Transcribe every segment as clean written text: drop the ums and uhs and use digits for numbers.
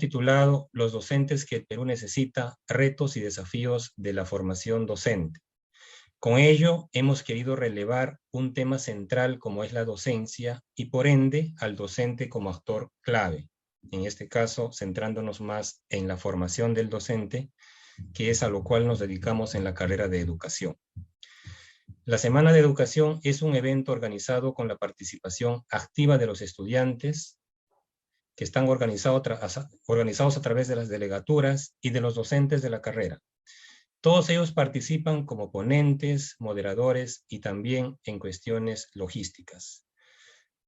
titulado Los docentes que el Perú necesita, retos y desafíos de la formación docente. Con ello, hemos querido relevar un tema central como es la docencia y por ende al docente como actor clave. En este caso, centrándonos más en la formación del docente, que es a lo cual nos dedicamos en la carrera de educación. La Semana de Educación es un evento organizado con la participación activa de los estudiantes, que están organizados a través de las delegaturas y de los docentes de la carrera. Todos ellos participan como ponentes, moderadores y también en cuestiones logísticas.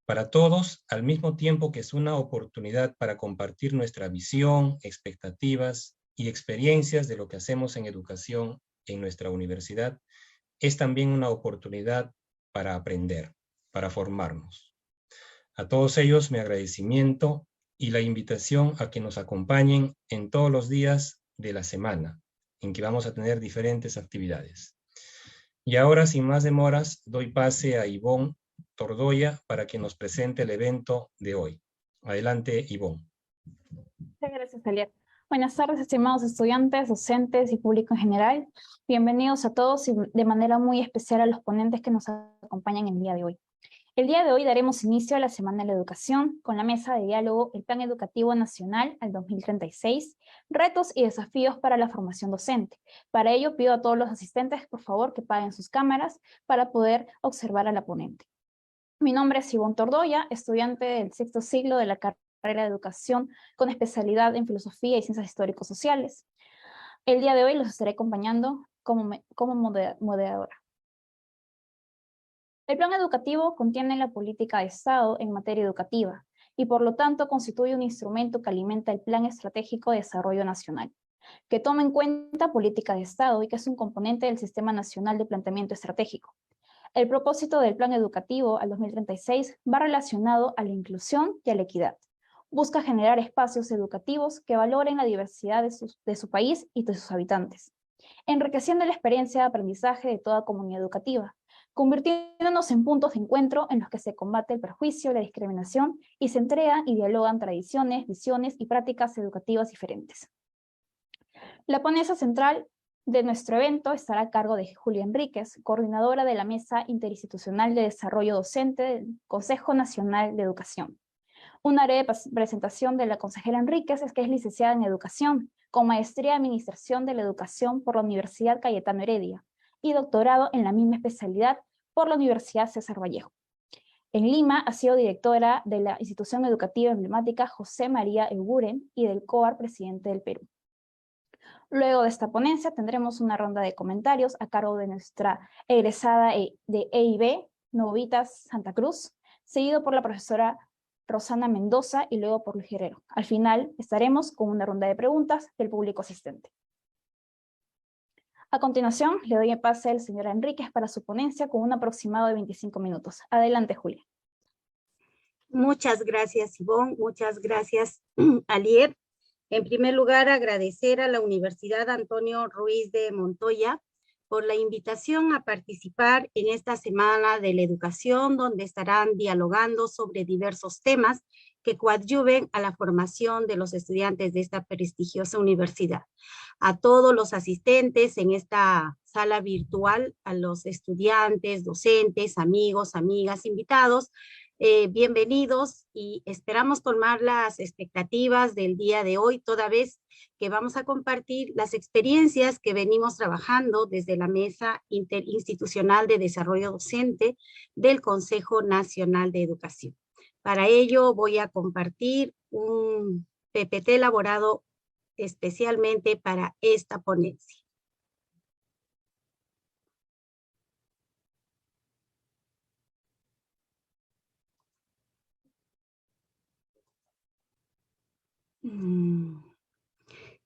Para todos, al mismo tiempo que es una oportunidad para compartir nuestra visión, expectativas y experiencias de lo que hacemos en educación en nuestra universidad, es también una oportunidad para aprender, para formarnos. A todos ellos mi agradecimiento y la invitación a que nos acompañen en todos los días de la semana, en que vamos a tener diferentes actividades. Y ahora, sin más demoras, doy pase a Ivonne Tordoya para que nos presente el evento de hoy. Adelante, Ivonne. Muchas gracias, Alier. Buenas tardes, estimados estudiantes, docentes y público en general. Bienvenidos a todos y de manera muy especial a los ponentes que nos acompañan el día de hoy. El día de hoy daremos inicio a la Semana de la Educación con la mesa de diálogo El Plan Educativo Nacional al 2036, retos y desafíos para la formación docente. Para ello pido a todos los asistentes, por favor, que apaguen sus cámaras para poder observar a la ponente. Mi nombre es Ivonne Tordoya, estudiante del sexto siglo de la carrera de Educación con especialidad en Filosofía y Ciencias Histórico-Sociales. El día de hoy los estaré acompañando como moderadora. El plan educativo contiene la política de Estado en materia educativa y por lo tanto constituye un instrumento que alimenta el Plan Estratégico de Desarrollo Nacional, que toma en cuenta política de Estado y que es un componente del Sistema Nacional de Planteamiento Estratégico. El propósito del plan educativo al 2036 va relacionado a la inclusión y a la equidad. Busca generar espacios educativos que valoren la diversidad de su país y de sus habitantes, enriqueciendo la experiencia de aprendizaje de toda comunidad educativa, convirtiéndonos en puntos de encuentro en los que se combate el perjuicio, la discriminación y se entregan y dialogan tradiciones, visiones y prácticas educativas diferentes. La ponencia central de nuestro evento estará a cargo de Julia Enríquez, coordinadora de la Mesa Interinstitucional de Desarrollo Docente del Consejo Nacional de Educación. Una breve presentación de la consejera Enríquez es que es licenciada en Educación, con maestría en Administración de la Educación por la Universidad Cayetano Heredia y doctorado en la misma especialidad por la Universidad César Vallejo. En Lima ha sido directora de la institución educativa emblemática José María Eguren y del COAR Presidente del Perú. Luego de esta ponencia tendremos una ronda de comentarios a cargo de nuestra egresada de EIB, Novitas Santa Cruz, seguido por la profesora Rosana Mendoza y luego por Luis Guerrero. Al final estaremos con una ronda de preguntas del público asistente. A continuación, le doy el pase al señor Enríquez para su ponencia con un aproximado de 25 minutos. Adelante, Julia. Muchas gracias, Ivonne. Muchas gracias, Alier. En primer lugar, agradecer a la Universidad Antonio Ruiz de Montoya por la invitación a participar en esta Semana de la Educación, donde estarán dialogando sobre diversos temas que coadyuven a la formación de los estudiantes de esta prestigiosa universidad. A todos los asistentes en esta sala virtual, a los estudiantes, docentes, amigos, amigas, invitados, bienvenidos y esperamos tomar las expectativas del día de hoy, toda vez que vamos a compartir las experiencias que venimos trabajando desde la Mesa Interinstitucional de Desarrollo Docente del Consejo Nacional de Educación. Para ello voy a compartir un PPT elaborado especialmente para esta ponencia.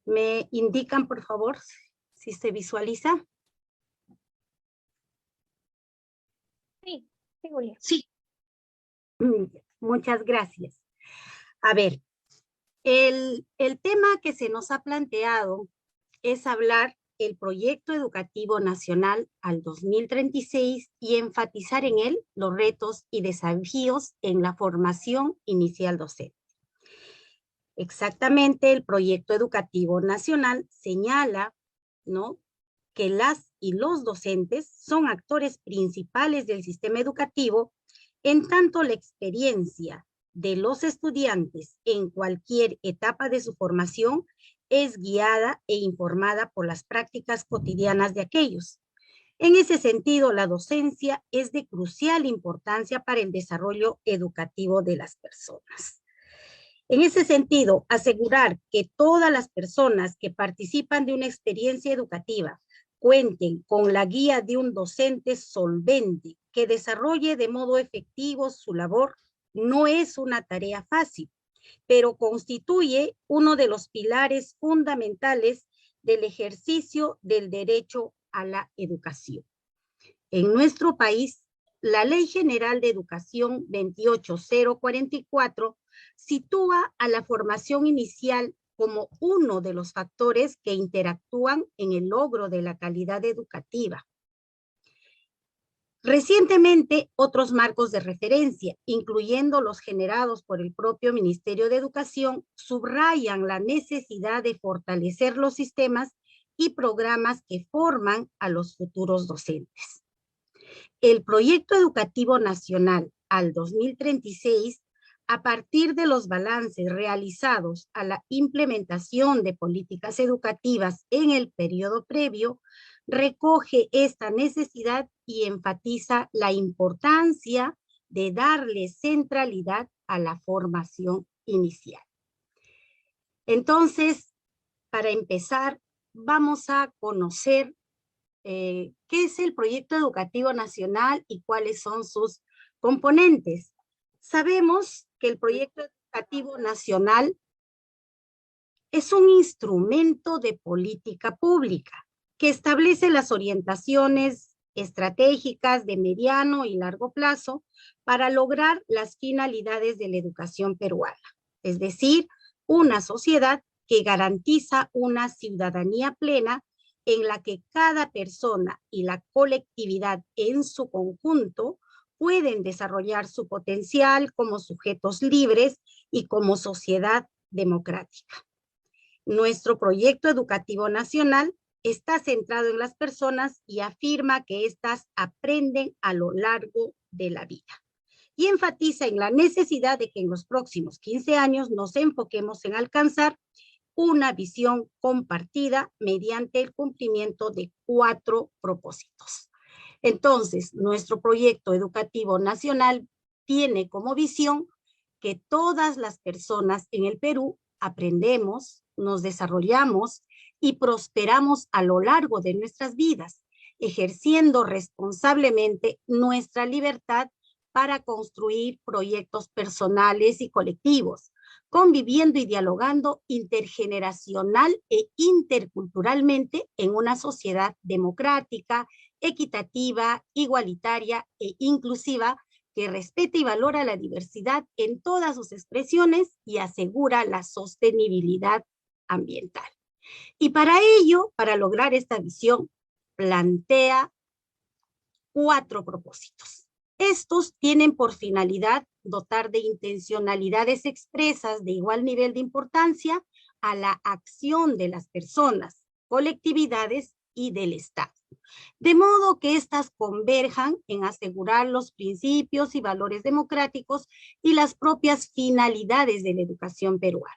¿Me indican, por favor, si se visualiza? Sí, Julia. Sí. Muchas gracias. A ver, el tema que se nos ha planteado es hablar el proyecto educativo nacional al 2036 y enfatizar en él los retos y desafíos en la formación inicial docente. Exactamente, el proyecto educativo nacional señala, ¿no?, que las y los docentes son actores principales del sistema educativo, en tanto la experiencia de los estudiantes en cualquier etapa de su formación es guiada e informada por las prácticas cotidianas de aquellos. En ese sentido, la docencia es de crucial importancia para el desarrollo educativo de las personas. En ese sentido, asegurar que todas las personas que participan de una experiencia educativa cuenten con la guía de un docente solvente que desarrolle de modo efectivo su labor no es una tarea fácil, pero constituye uno de los pilares fundamentales del ejercicio del derecho a la educación. En nuestro país, la Ley General de Educación 28044 sitúa a la formación inicial como uno de los factores que interactúan en el logro de la calidad educativa. Recientemente, otros marcos de referencia, incluyendo los generados por el propio Ministerio de Educación, subrayan la necesidad de fortalecer los sistemas y programas que forman a los futuros docentes. El Proyecto Educativo Nacional al 2036, a partir de los balances realizados a la implementación de políticas educativas en el periodo previo, recoge esta necesidad y enfatiza la importancia de darle centralidad a la formación inicial. Entonces, para empezar, vamos a conocer qué es el Proyecto Educativo Nacional y cuáles son sus componentes. Sabemos que el Proyecto Educativo Nacional es un instrumento de política pública que establece las orientaciones estratégicas de mediano y largo plazo para lograr las finalidades de la educación peruana, es decir, una sociedad que garantiza una ciudadanía plena en la que cada persona y la colectividad en su conjunto pueden desarrollar su potencial como sujetos libres y como sociedad democrática. Nuestro proyecto educativo nacional está centrado en las personas y afirma que éstas aprenden a lo largo de la vida. Y enfatiza en la necesidad de que en los próximos 15 años nos enfoquemos en alcanzar una visión compartida mediante el cumplimiento de 4 propósitos. Entonces, nuestro proyecto educativo nacional tiene como visión que todas las personas en el Perú aprendemos, nos desarrollamos y prosperamos a lo largo de nuestras vidas, ejerciendo responsablemente nuestra libertad para construir proyectos personales y colectivos, conviviendo y dialogando intergeneracional e interculturalmente en una sociedad democrática, equitativa, igualitaria e inclusiva que respeta y valora la diversidad en todas sus expresiones y asegura la sostenibilidad ambiental. Y para ello, para lograr esta visión, plantea 4 propósitos. Estos tienen por finalidad dotar de intencionalidades expresas de igual nivel de importancia a la acción de las personas, colectividades y del Estado, de modo que éstas converjan en asegurar los principios y valores democráticos y las propias finalidades de la educación peruana.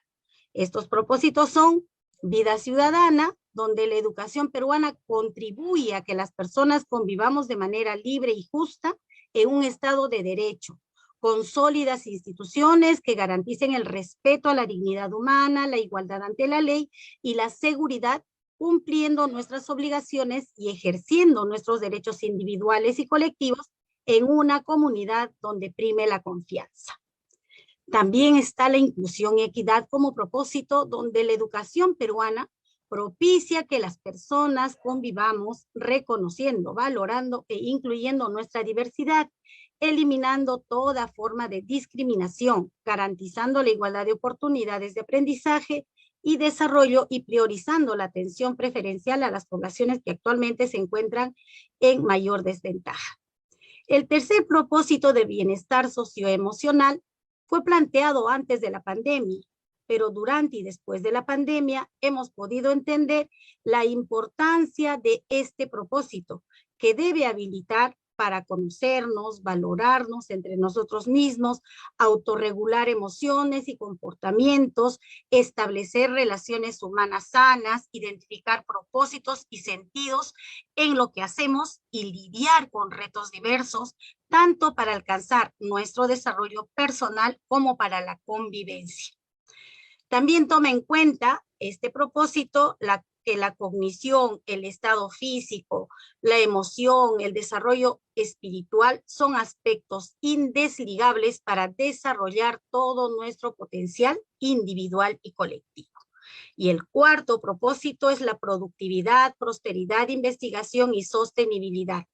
Estos propósitos son vida ciudadana, donde la educación peruana contribuye a que las personas convivamos de manera libre y justa en un Estado de derecho, con sólidas instituciones que garanticen el respeto a la dignidad humana, la igualdad ante la ley y la seguridad, cumpliendo nuestras obligaciones y ejerciendo nuestros derechos individuales y colectivos en una comunidad donde prime la confianza. También está la inclusión y equidad como propósito, donde la educación peruana propicia que las personas convivamos reconociendo, valorando e incluyendo nuestra diversidad, eliminando toda forma de discriminación, garantizando la igualdad de oportunidades de aprendizaje y desarrollo y priorizando la atención preferencial a las poblaciones que actualmente se encuentran en mayor desventaja. El tercer propósito de bienestar socioemocional fue planteado antes de la pandemia pero durante y después de la pandemia hemos podido entender la importancia de este propósito que debe habilitar para conocernos, valorarnos entre nosotros mismos, autorregular emociones y comportamientos, establecer relaciones humanas sanas, identificar propósitos y sentidos en lo que hacemos y lidiar con retos diversos, tanto para alcanzar nuestro desarrollo personal como para la convivencia. También toma en cuenta este propósito que la cognición, el estado físico, la emoción, el desarrollo espiritual son aspectos indesligables para desarrollar todo nuestro potencial individual y colectivo. Y el cuarto propósito es la productividad, prosperidad, investigación y sostenibilidad.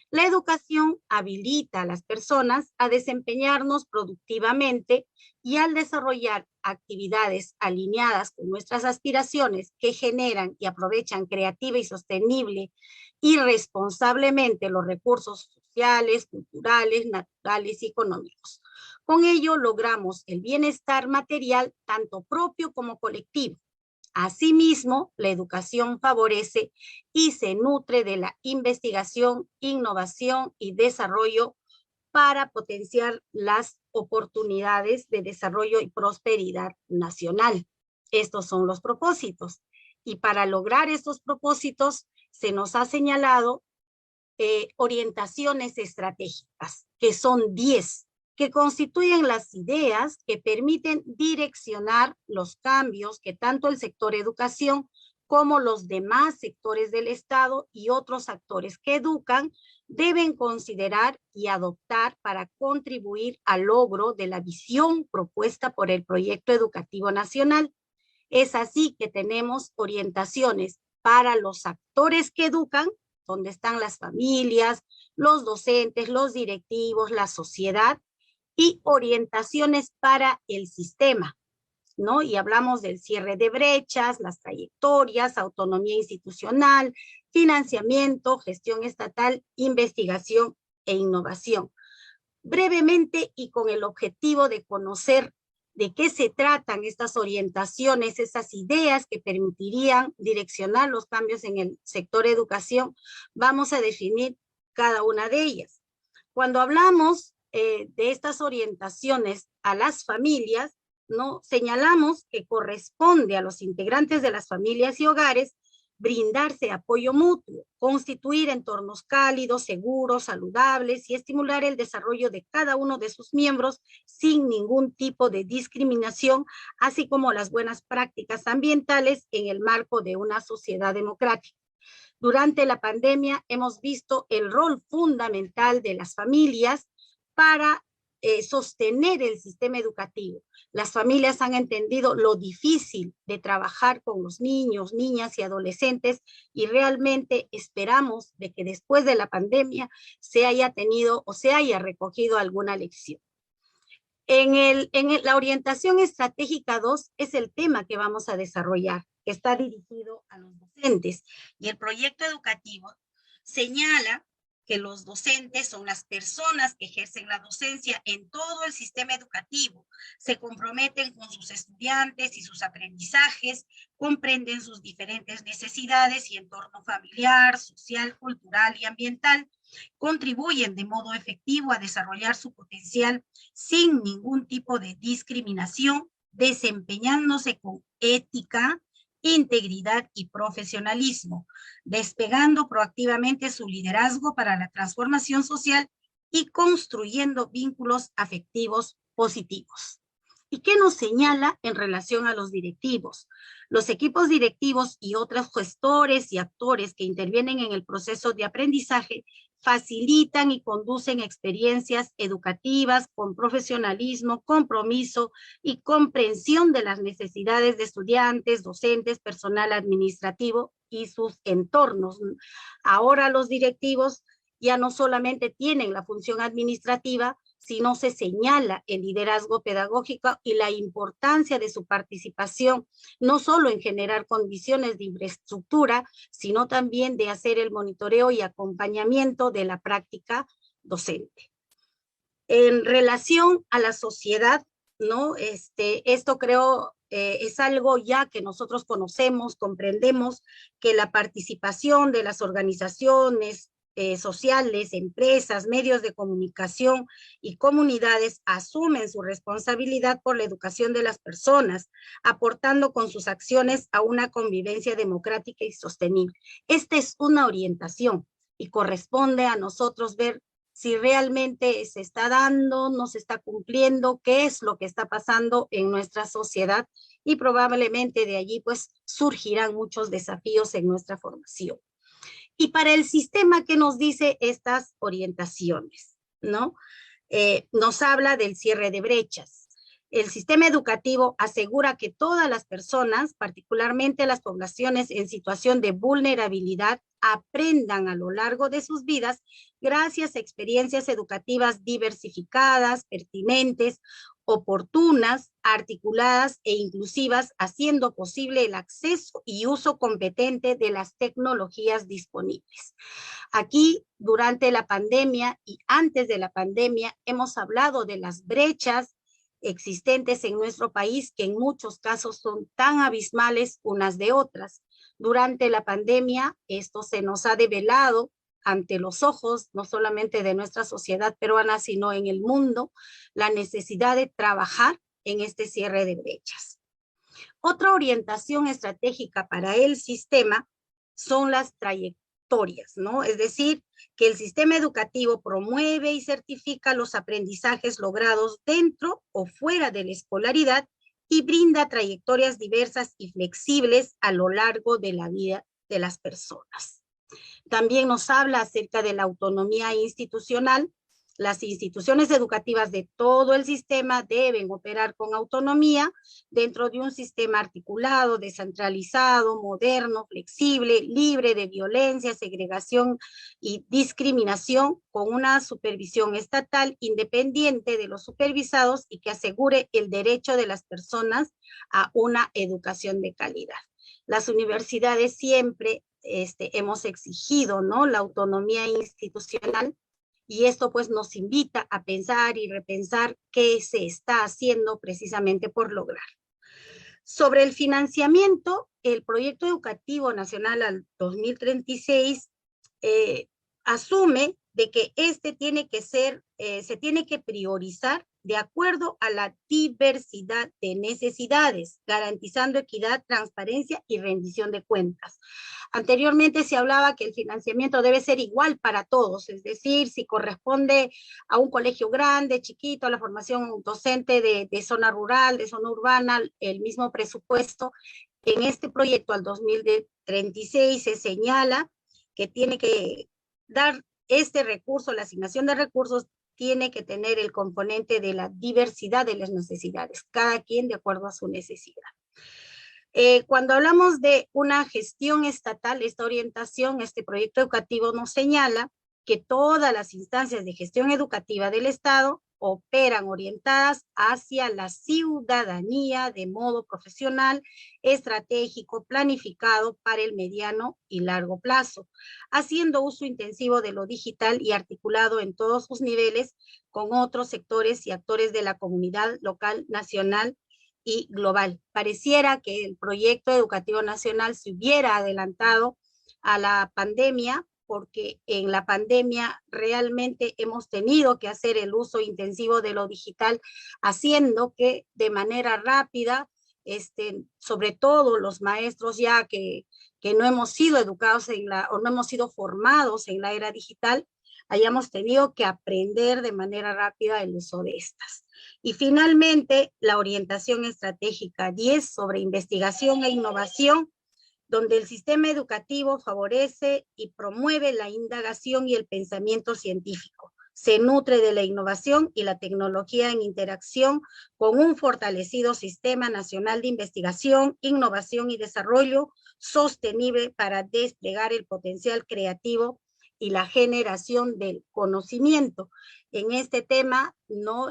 La educación habilita a las personas a desempeñarnos productivamente y al desarrollar actividades alineadas con nuestras aspiraciones que generan y aprovechan creativa y sostenible y responsablemente los recursos sociales, culturales, naturales y económicos. Con ello logramos el bienestar material tanto propio como colectivo. Asimismo, la educación favorece y se nutre de la investigación, innovación y desarrollo para potenciar las oportunidades de desarrollo y prosperidad nacional. Estos son los propósitos. Y para lograr estos propósitos se nos ha señalado orientaciones estratégicas, que son 10, que constituyen las ideas que permiten direccionar los cambios que tanto el sector educación como los demás sectores del Estado y otros actores que educan deben considerar y adoptar para contribuir al logro de la visión propuesta por el proyecto educativo nacional. Es así que tenemos orientaciones para los actores que educan, donde están las familias, los docentes, los directivos, la sociedad, y orientaciones para el sistema, ¿no? Y hablamos del cierre de brechas, las trayectorias, autonomía institucional, financiamiento, gestión estatal, investigación e innovación. Brevemente y con el objetivo de conocer de qué se tratan estas orientaciones, esas ideas que permitirían direccionar los cambios en el sector educación, vamos a definir cada una de ellas. Cuando hablamos de estas orientaciones a las familias, ¿no? Señalamos que corresponde a los integrantes de las familias y hogares brindarse apoyo mutuo, constituir entornos cálidos, seguros, saludables y estimular el desarrollo de cada uno de sus miembros sin ningún tipo de discriminación, así como las buenas prácticas ambientales en el marco de una sociedad democrática. Durante la pandemia hemos visto el rol fundamental de las familias para sostener el sistema educativo. Las familias han entendido lo difícil de trabajar con los niños, niñas y adolescentes y realmente esperamos de que después de la pandemia se haya tenido o se haya recogido alguna lección. La orientación estratégica 2 es el tema que vamos a desarrollar, que está dirigido a los docentes. Y el proyecto educativo señala que los docentes son las personas que ejercen la docencia en todo el sistema educativo, se comprometen con sus estudiantes y sus aprendizajes, comprenden sus diferentes necesidades y entorno familiar, social, cultural y ambiental, contribuyen de modo efectivo a desarrollar su potencial sin ningún tipo de discriminación, desempeñándose con ética, integridad y profesionalismo, despegando proactivamente su liderazgo para la transformación social y construyendo vínculos afectivos positivos. ¿Y qué nos señala en relación a los directivos? Los equipos directivos y otros gestores y actores que intervienen en el proceso de aprendizaje facilitan y conducen experiencias educativas con profesionalismo, compromiso y comprensión de las necesidades de estudiantes, docentes, personal administrativo y sus entornos. Ahora los directivos ya no solamente tienen la función administrativa, sino se señala el liderazgo pedagógico y la importancia de su participación, no solo en generar condiciones de infraestructura, sino también de hacer el monitoreo y acompañamiento de la práctica docente. En relación a la sociedad, ¿no? Esto creo es algo ya que nosotros conocemos, comprendemos que la participación de las organizaciones sociales, empresas, medios de comunicación y comunidades asumen su responsabilidad por la educación de las personas, aportando con sus acciones a una convivencia democrática y sostenible. Esta es una orientación y corresponde a nosotros ver si realmente se está dando, no se está cumpliendo, qué es lo que está pasando en nuestra sociedad, y probablemente de allí pues surgirán muchos desafíos en nuestra formación. Y para el sistema, ¿qué nos dice estas orientaciones? ¿No? Nos habla del cierre de brechas. El sistema educativo asegura que todas las personas, particularmente las poblaciones en situación de vulnerabilidad, aprendan a lo largo de sus vidas gracias a experiencias educativas diversificadas, pertinentes, oportunas, articuladas e inclusivas, haciendo posible el acceso y uso competente de las tecnologías disponibles. Aquí, durante la pandemia y antes de la pandemia, hemos hablado de las brechas existentes en nuestro país, que en muchos casos son tan abismales unas de otras. Durante la pandemia, esto se nos ha develado ante los ojos, no solamente de nuestra sociedad peruana, sino en el mundo, la necesidad de trabajar en este cierre de brechas. Otra orientación estratégica para el sistema son las trayectorias, ¿no? Es decir, que el sistema educativo promueve y certifica los aprendizajes logrados dentro o fuera de la escolaridad y brinda trayectorias diversas y flexibles a lo largo de la vida de las personas. También nos habla acerca de la autonomía institucional. Las instituciones educativas de todo el sistema deben operar con autonomía dentro de un sistema articulado, descentralizado, moderno, flexible, libre de violencia, segregación y discriminación, con una supervisión estatal independiente de los supervisados y que asegure el derecho de las personas a una educación de calidad. Las universidades siempre hemos exigido, ¿no?, la autonomía institucional, y esto pues nos invita a pensar y repensar qué se está haciendo precisamente por lograr. Sobre el financiamiento, el Proyecto Educativo Nacional al 2036 asume de que tiene que ser, se tiene que priorizar de acuerdo a la diversidad de necesidades, garantizando equidad, transparencia y rendición de cuentas. Anteriormente se hablaba que el financiamiento debe ser igual para todos, es decir, si corresponde a un colegio grande, chiquito, a la formación docente de zona rural, de zona urbana, el mismo presupuesto. En este proyecto al 2036 se señala que tiene que dar este recurso, la asignación de recursos, tiene que tener el componente de la diversidad de las necesidades, cada quien de acuerdo a su necesidad. Cuando hablamos de una gestión estatal, esta orientación, este proyecto educativo nos señala que todas las instancias de gestión educativa del Estado operan orientadas hacia la ciudadanía de modo profesional, estratégico, planificado para el mediano y largo plazo, haciendo uso intensivo de lo digital y articulado en todos sus niveles con otros sectores y actores de la comunidad local, nacional y global. Pareciera que el proyecto educativo nacional se hubiera adelantado a la pandemia, porque en la pandemia realmente hemos tenido que hacer el uso intensivo de lo digital, haciendo que de manera rápida, sobre todo los maestros ya que no hemos sido educados o no hemos sido formados en la era digital, hayamos tenido que aprender de manera rápida el uso de estas. Y finalmente, la orientación estratégica 10 sobre investigación e innovación, donde el sistema educativo favorece y promueve la indagación y el pensamiento científico. Se nutre de la innovación y la tecnología en interacción con un fortalecido sistema nacional de investigación, innovación y desarrollo sostenible para desplegar el potencial creativo y la generación del conocimiento. En este tema, ¿no?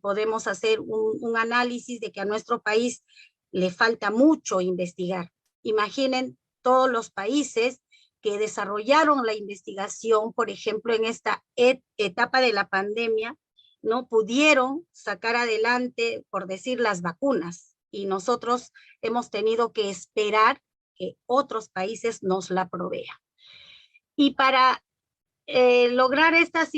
Podemos hacer un análisis de que a nuestro país le falta mucho investigar. Imaginen todos los países que desarrollaron la investigación, por ejemplo, en esta etapa de la pandemia, no pudieron sacar adelante, por decir, las vacunas, y nosotros hemos tenido que esperar que otros países nos la provean. Y para lograr estas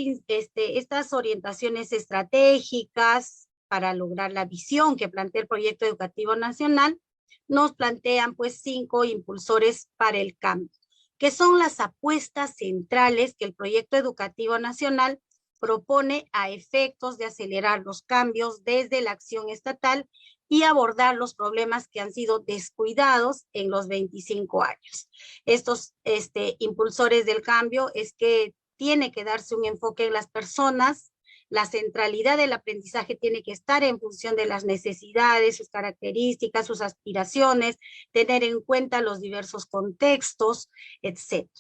orientaciones estratégicas, para lograr la visión que plantea el Proyecto Educativo Nacional, nos plantean pues 5 impulsores para el cambio, que son las apuestas centrales que el Proyecto Educativo Nacional propone a efectos de acelerar los cambios desde la acción estatal y abordar los problemas que han sido descuidados en los 25 años. Estos impulsores del cambio es que tiene que darse un enfoque en las personas, la centralidad del aprendizaje tiene que estar en función de las necesidades, sus características, sus aspiraciones, tener en cuenta los diversos contextos, etc.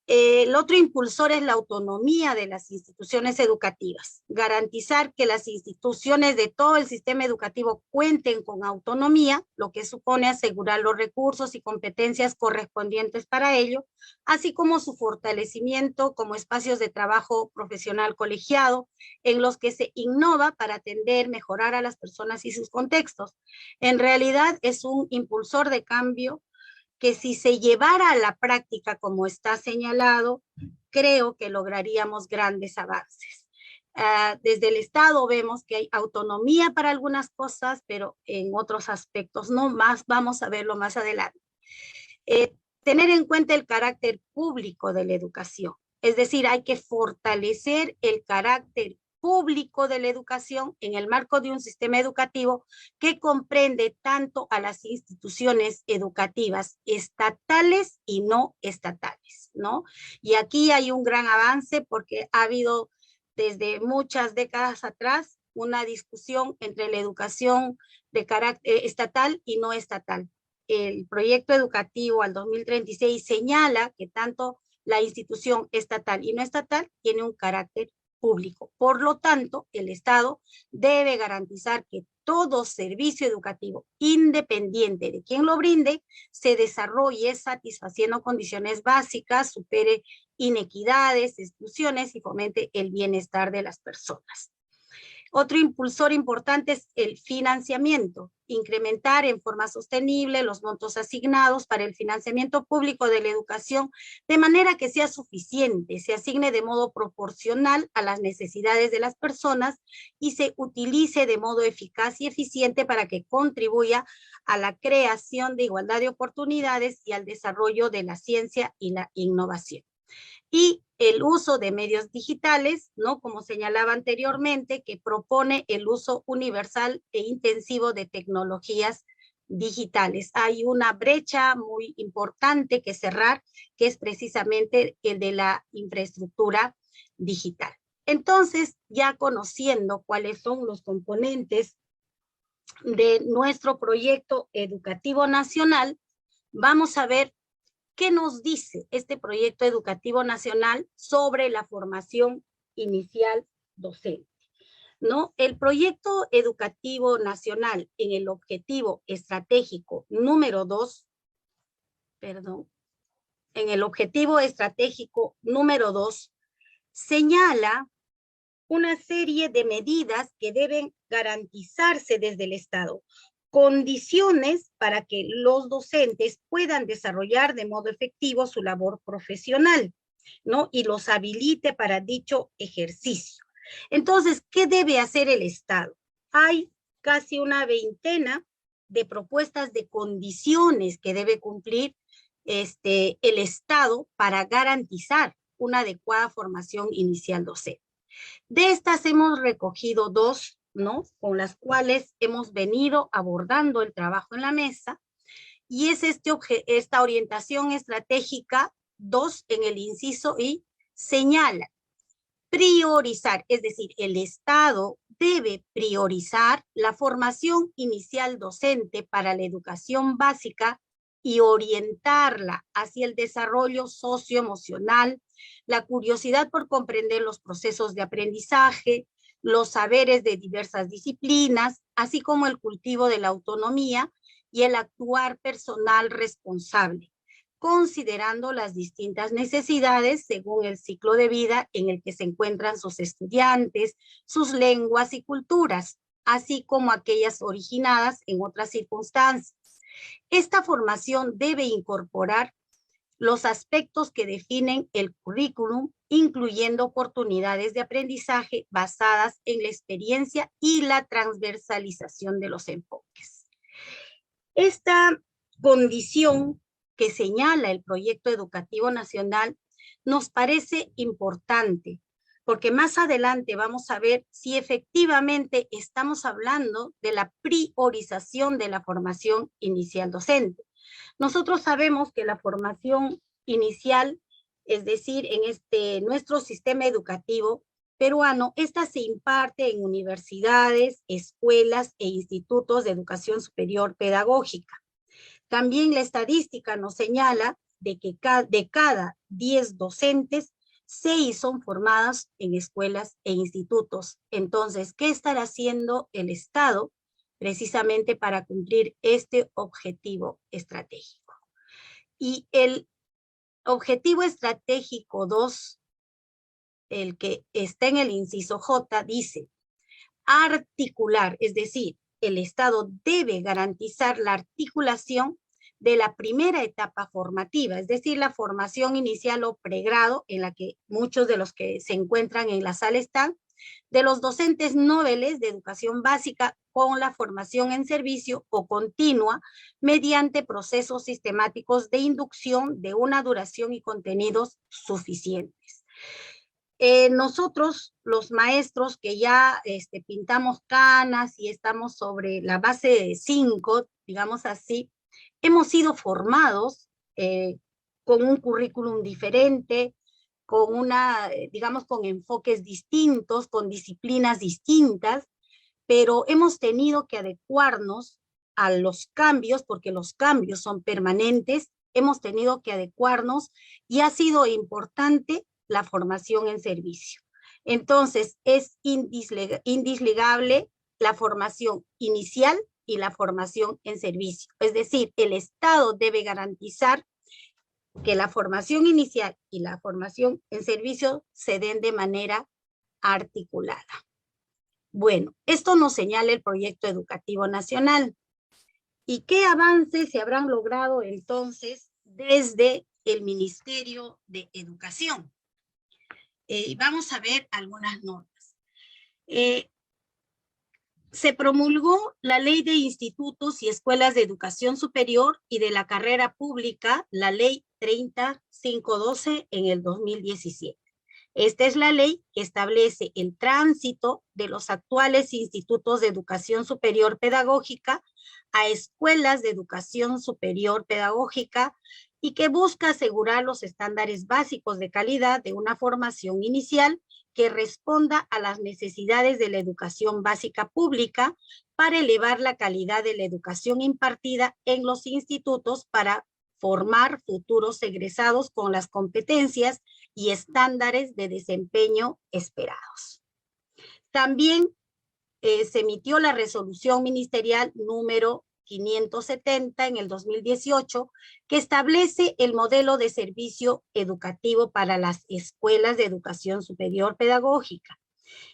El otro impulsor es la autonomía de las instituciones educativas. Garantizar que las instituciones de todo el sistema educativo cuenten con autonomía, lo que supone asegurar los recursos y competencias correspondientes para ello, así como su fortalecimiento como espacios de trabajo profesional colegiado, en los que se innova para atender, mejorar a las personas y sus contextos. En realidad es un impulsor de cambio que si se llevara a la práctica como está señalado, creo que lograríamos grandes avances. Desde el Estado vemos que hay autonomía para algunas cosas, pero en otros aspectos no, más vamos a verlo más adelante. Tener en cuenta el carácter público de la educación, es decir, hay que fortalecer el carácter público de la educación en el marco de un sistema educativo que comprende tanto a las instituciones educativas estatales y no estatales, ¿no? Y aquí hay un gran avance porque ha habido desde muchas décadas atrás una discusión entre la educación de carácter estatal y no estatal. El proyecto educativo al 2036 señala que tanto la institución estatal y no estatal tiene un carácter público. Por lo tanto, el Estado debe garantizar que todo servicio educativo, independiente de quién lo brinde, se desarrolle satisfaciendo condiciones básicas, supere inequidades, exclusiones y fomente el bienestar de las personas. Otro impulsor importante es el financiamiento, incrementar en forma sostenible los montos asignados para el financiamiento público de la educación de manera que sea suficiente, se asigne de modo proporcional a las necesidades de las personas y se utilice de modo eficaz y eficiente para que contribuya a la creación de igualdad de oportunidades y al desarrollo de la ciencia y la innovación. Y el uso de medios digitales, ¿no? Como señalaba anteriormente, que propone el uso universal e intensivo de tecnologías digitales. Hay una brecha muy importante que cerrar, que es precisamente el de la infraestructura digital. Entonces, ya conociendo cuáles son los componentes de nuestro proyecto educativo nacional, vamos a ver ¿qué nos dice este proyecto educativo nacional sobre la formación inicial docente? ¿No? El proyecto educativo nacional en el objetivo estratégico número 2, en el objetivo estratégico número 2, señala una serie de medidas que deben garantizarse desde el Estado, condiciones para que los docentes puedan desarrollar de modo efectivo su labor profesional, ¿no? Y los habilite para dicho ejercicio. Entonces, ¿qué debe hacer el Estado? Hay casi una veintena de propuestas de condiciones que debe cumplir el Estado para garantizar una adecuada formación inicial docente. De estas hemos recogido 2, ¿no? Con las cuales hemos venido abordando el trabajo en la mesa, y es esta orientación estratégica 2 en el inciso I, señala priorizar, es decir, el Estado debe priorizar la formación inicial docente para la educación básica y orientarla hacia el desarrollo socioemocional, la curiosidad por comprender los procesos de aprendizaje, los saberes de diversas disciplinas, así como el cultivo de la autonomía y el actuar personal responsable, considerando las distintas necesidades según el ciclo de vida en el que se encuentran sus estudiantes, sus lenguas y culturas, así como aquellas originadas en otras circunstancias. Esta formación debe incorporar los aspectos que definen el currículum, incluyendo oportunidades de aprendizaje basadas en la experiencia y la transversalización de los enfoques. Esta condición que señala el Proyecto Educativo Nacional nos parece importante, porque más adelante vamos a ver si efectivamente estamos hablando de la priorización de la formación inicial docente. Nosotros sabemos que la formación inicial, es decir, en nuestro sistema educativo peruano, esta se imparte en universidades, escuelas e institutos de educación superior pedagógica. También la estadística nos señala de que de cada 10 docentes, 6 son formadas en escuelas e institutos. Entonces, ¿qué estará haciendo el Estado precisamente para cumplir este objetivo estratégico? Y el objetivo estratégico 2, el que está en el inciso J, dice articular, es decir, el Estado debe garantizar la articulación de la primera etapa formativa, es decir, la formación inicial o pregrado, en la que muchos de los que se encuentran en la sala están, de los docentes noveles de educación básica con la formación en servicio o continua mediante procesos sistemáticos de inducción de una duración y contenidos suficientes. Nosotros, los maestros que ya pintamos canas y estamos sobre la base de 5, digamos así, hemos sido formados con un currículum diferente, con digamos, con enfoques distintos, con disciplinas distintas, pero hemos tenido que adecuarnos a los cambios, porque los cambios son permanentes, hemos tenido que adecuarnos y ha sido importante la formación en servicio. Entonces, es indisligable la formación inicial y la formación en servicio. Es decir, el Estado debe garantizar que la formación inicial y la formación en servicio se den de manera articulada. Bueno, esto nos señala el Proyecto Educativo Nacional. ¿Y qué avances se habrán logrado entonces desde el Ministerio de Educación? Vamos a ver algunas normas. Se promulgó la Ley de Institutos y Escuelas de Educación Superior y de la Carrera Pública, la Ley 30512 en el 2017. Esta es la ley que establece el tránsito de los actuales institutos de educación superior pedagógica a escuelas de educación superior pedagógica y que busca asegurar los estándares básicos de calidad de una formación inicial que responda a las necesidades de la educación básica pública para elevar la calidad de la educación impartida en los institutos para formar futuros egresados con las competencias y estándares de desempeño esperados. También se emitió la resolución ministerial número 570 en el 2018, que establece el modelo de servicio educativo para las escuelas de educación superior pedagógica.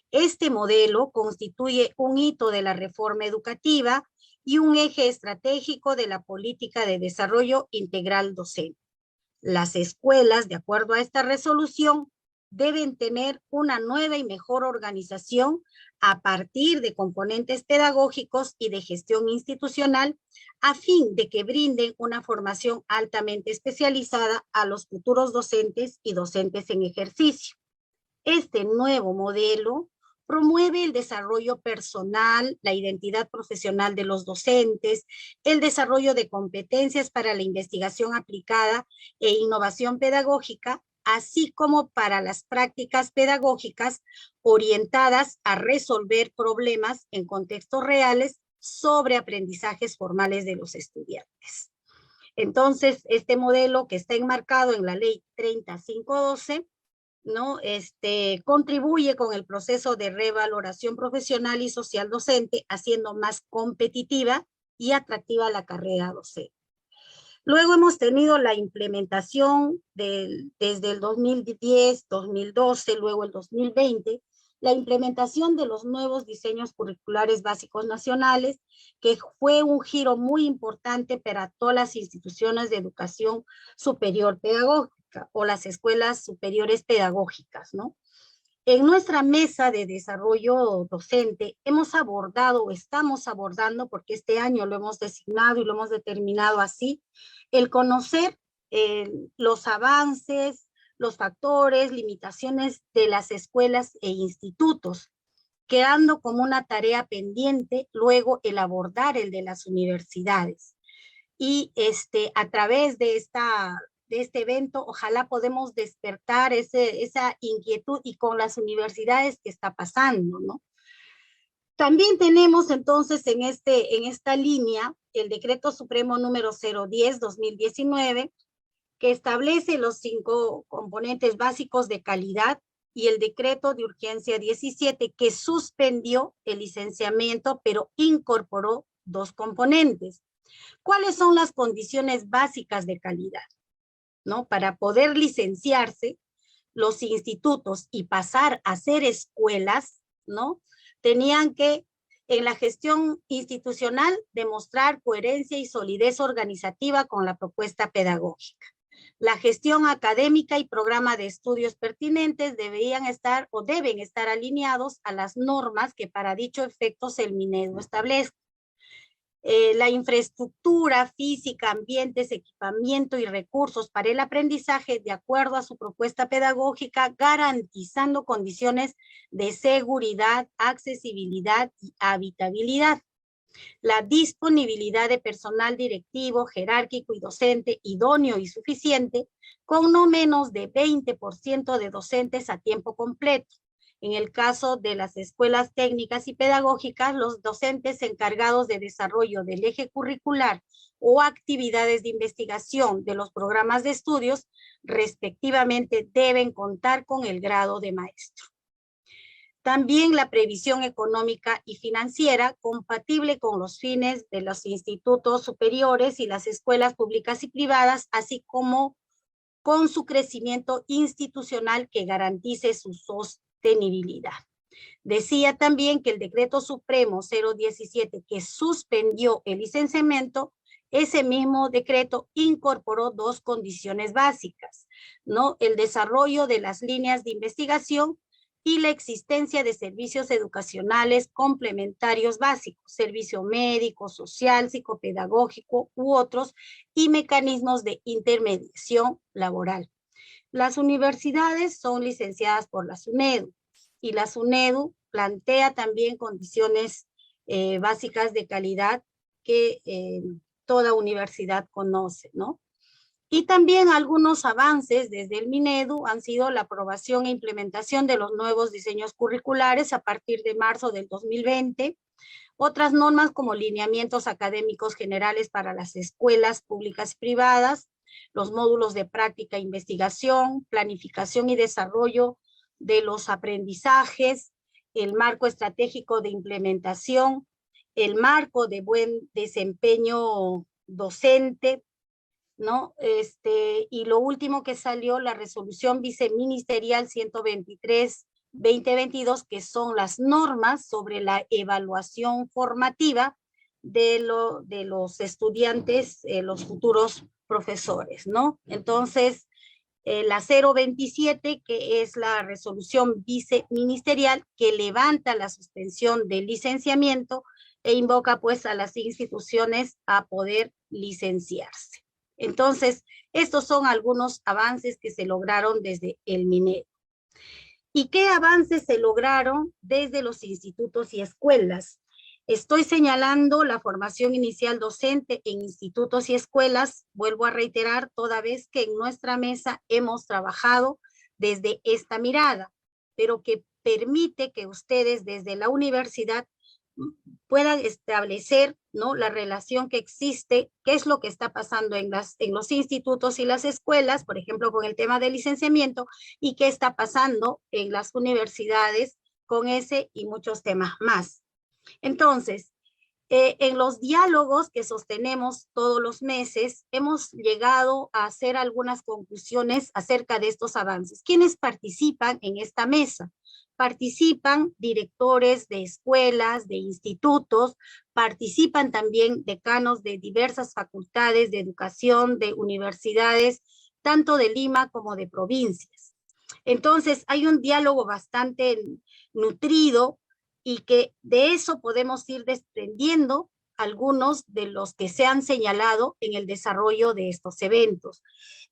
Este modelo constituye un hito de la reforma educativa y un eje estratégico de la política de desarrollo integral docente. Las escuelas, de acuerdo a esta resolución, deben tener una nueva y mejor organización a partir de componentes pedagógicos y de gestión institucional a fin de que brinden una formación altamente especializada a los futuros docentes y docentes en ejercicio. Este nuevo modelo promueve el desarrollo personal, la identidad profesional de los docentes, el desarrollo de competencias para la investigación aplicada e innovación pedagógica, así como para las prácticas pedagógicas orientadas a resolver problemas en contextos reales sobre aprendizajes formales de los estudiantes. Entonces, este modelo que está enmarcado en la Ley 30512, ¿no? Contribuye con el proceso de revaloración profesional y social docente, haciendo más competitiva y atractiva la carrera docente. Luego hemos tenido la implementación desde el 2010, 2012, luego el 2020, la implementación de los nuevos diseños curriculares básicos nacionales, que fue un giro muy importante para todas las instituciones de educación superior pedagógica o las escuelas superiores pedagógicas, ¿no? En nuestra mesa de desarrollo docente hemos abordado, o estamos abordando, porque este año lo hemos designado y lo hemos determinado así, el conocer los avances, los factores, limitaciones de las escuelas e institutos, quedando como una tarea pendiente luego el abordar el de las universidades. Y a través de este evento, ojalá podemos despertar esa inquietud y con las universidades que está pasando, ¿no? También tenemos entonces en esta línea el Decreto Supremo número 010-2019, que establece los 5 componentes básicos de calidad, y el Decreto de Urgencia 17, que suspendió el licenciamiento, pero incorporó 2 componentes. ¿Cuáles son las condiciones básicas de calidad? ¿No? Para poder licenciarse, los institutos y pasar a ser escuelas, ¿no? Tenían que, en la gestión institucional, demostrar coherencia y solidez organizativa con la propuesta pedagógica. La gestión académica y programa de estudios pertinentes deberían estar o deben estar alineados a las normas que para dicho efectos el Minedu establezca. La infraestructura física, ambientes, equipamiento y recursos para el aprendizaje de acuerdo a su propuesta pedagógica, garantizando condiciones de seguridad, accesibilidad y habitabilidad. La disponibilidad de personal directivo, jerárquico y docente idóneo y suficiente, con no menos de 20% de docentes a tiempo completo. En el caso de las escuelas técnicas y pedagógicas, los docentes encargados de desarrollo del eje curricular o actividades de investigación de los programas de estudios, respectivamente, deben contar con el grado de maestro. También la previsión económica y financiera compatible con los fines de los institutos superiores y las escuelas públicas y privadas, así como con su crecimiento institucional que garantice su sostenibilidad. Decía también que el Decreto Supremo 017, que suspendió el licenciamiento, ese mismo decreto incorporó 2 condiciones básicas, ¿no? El desarrollo de las líneas de investigación y la existencia de servicios educacionales complementarios básicos, servicio médico, social, psicopedagógico u otros, y mecanismos de intermediación laboral. Las universidades son licenciadas por la SUNEDU, y la SUNEDU plantea también condiciones básicas de calidad que toda universidad conoce, ¿no? Y también algunos avances desde el Minedu han sido la aprobación e implementación de los nuevos diseños curriculares a partir de marzo del 2020, otras normas como lineamientos académicos generales para las escuelas públicas y privadas, los módulos de práctica e investigación, planificación y desarrollo de los aprendizajes, el marco estratégico de implementación, el marco de buen desempeño docente, ¿no? Y lo último que salió, la resolución viceministerial 123-2022, que son las normas sobre la evaluación formativa de los estudiantes, los futuros profesores, ¿no? Entonces, la 027, que es la resolución viceministerial que levanta la suspensión del licenciamiento e invoca pues a las instituciones a poder licenciarse. Entonces, estos son algunos avances que se lograron desde el Minedu. ¿Y qué avances se lograron desde los institutos y escuelas? Estoy señalando la formación inicial docente en institutos y escuelas, vuelvo a reiterar, toda vez que en nuestra mesa hemos trabajado desde esta mirada, pero que permite que ustedes desde la universidad puedan establecer, ¿no?, la relación que existe, qué es lo que está pasando en los institutos y las escuelas, por ejemplo, con el tema del licenciamiento, y qué está pasando en las universidades con ese y muchos temas más. Entonces, en los diálogos que sostenemos todos los meses, hemos llegado a hacer algunas conclusiones acerca de estos avances. ¿Quiénes participan en esta mesa? participan directores de escuelas, de institutos, participan también decanos de diversas facultades de educación, de universidades, tanto de Lima como de provincias. Entonces, hay un diálogo bastante nutrido y que de eso podemos ir desprendiendo algunos de los que se han señalado en el desarrollo de estos eventos.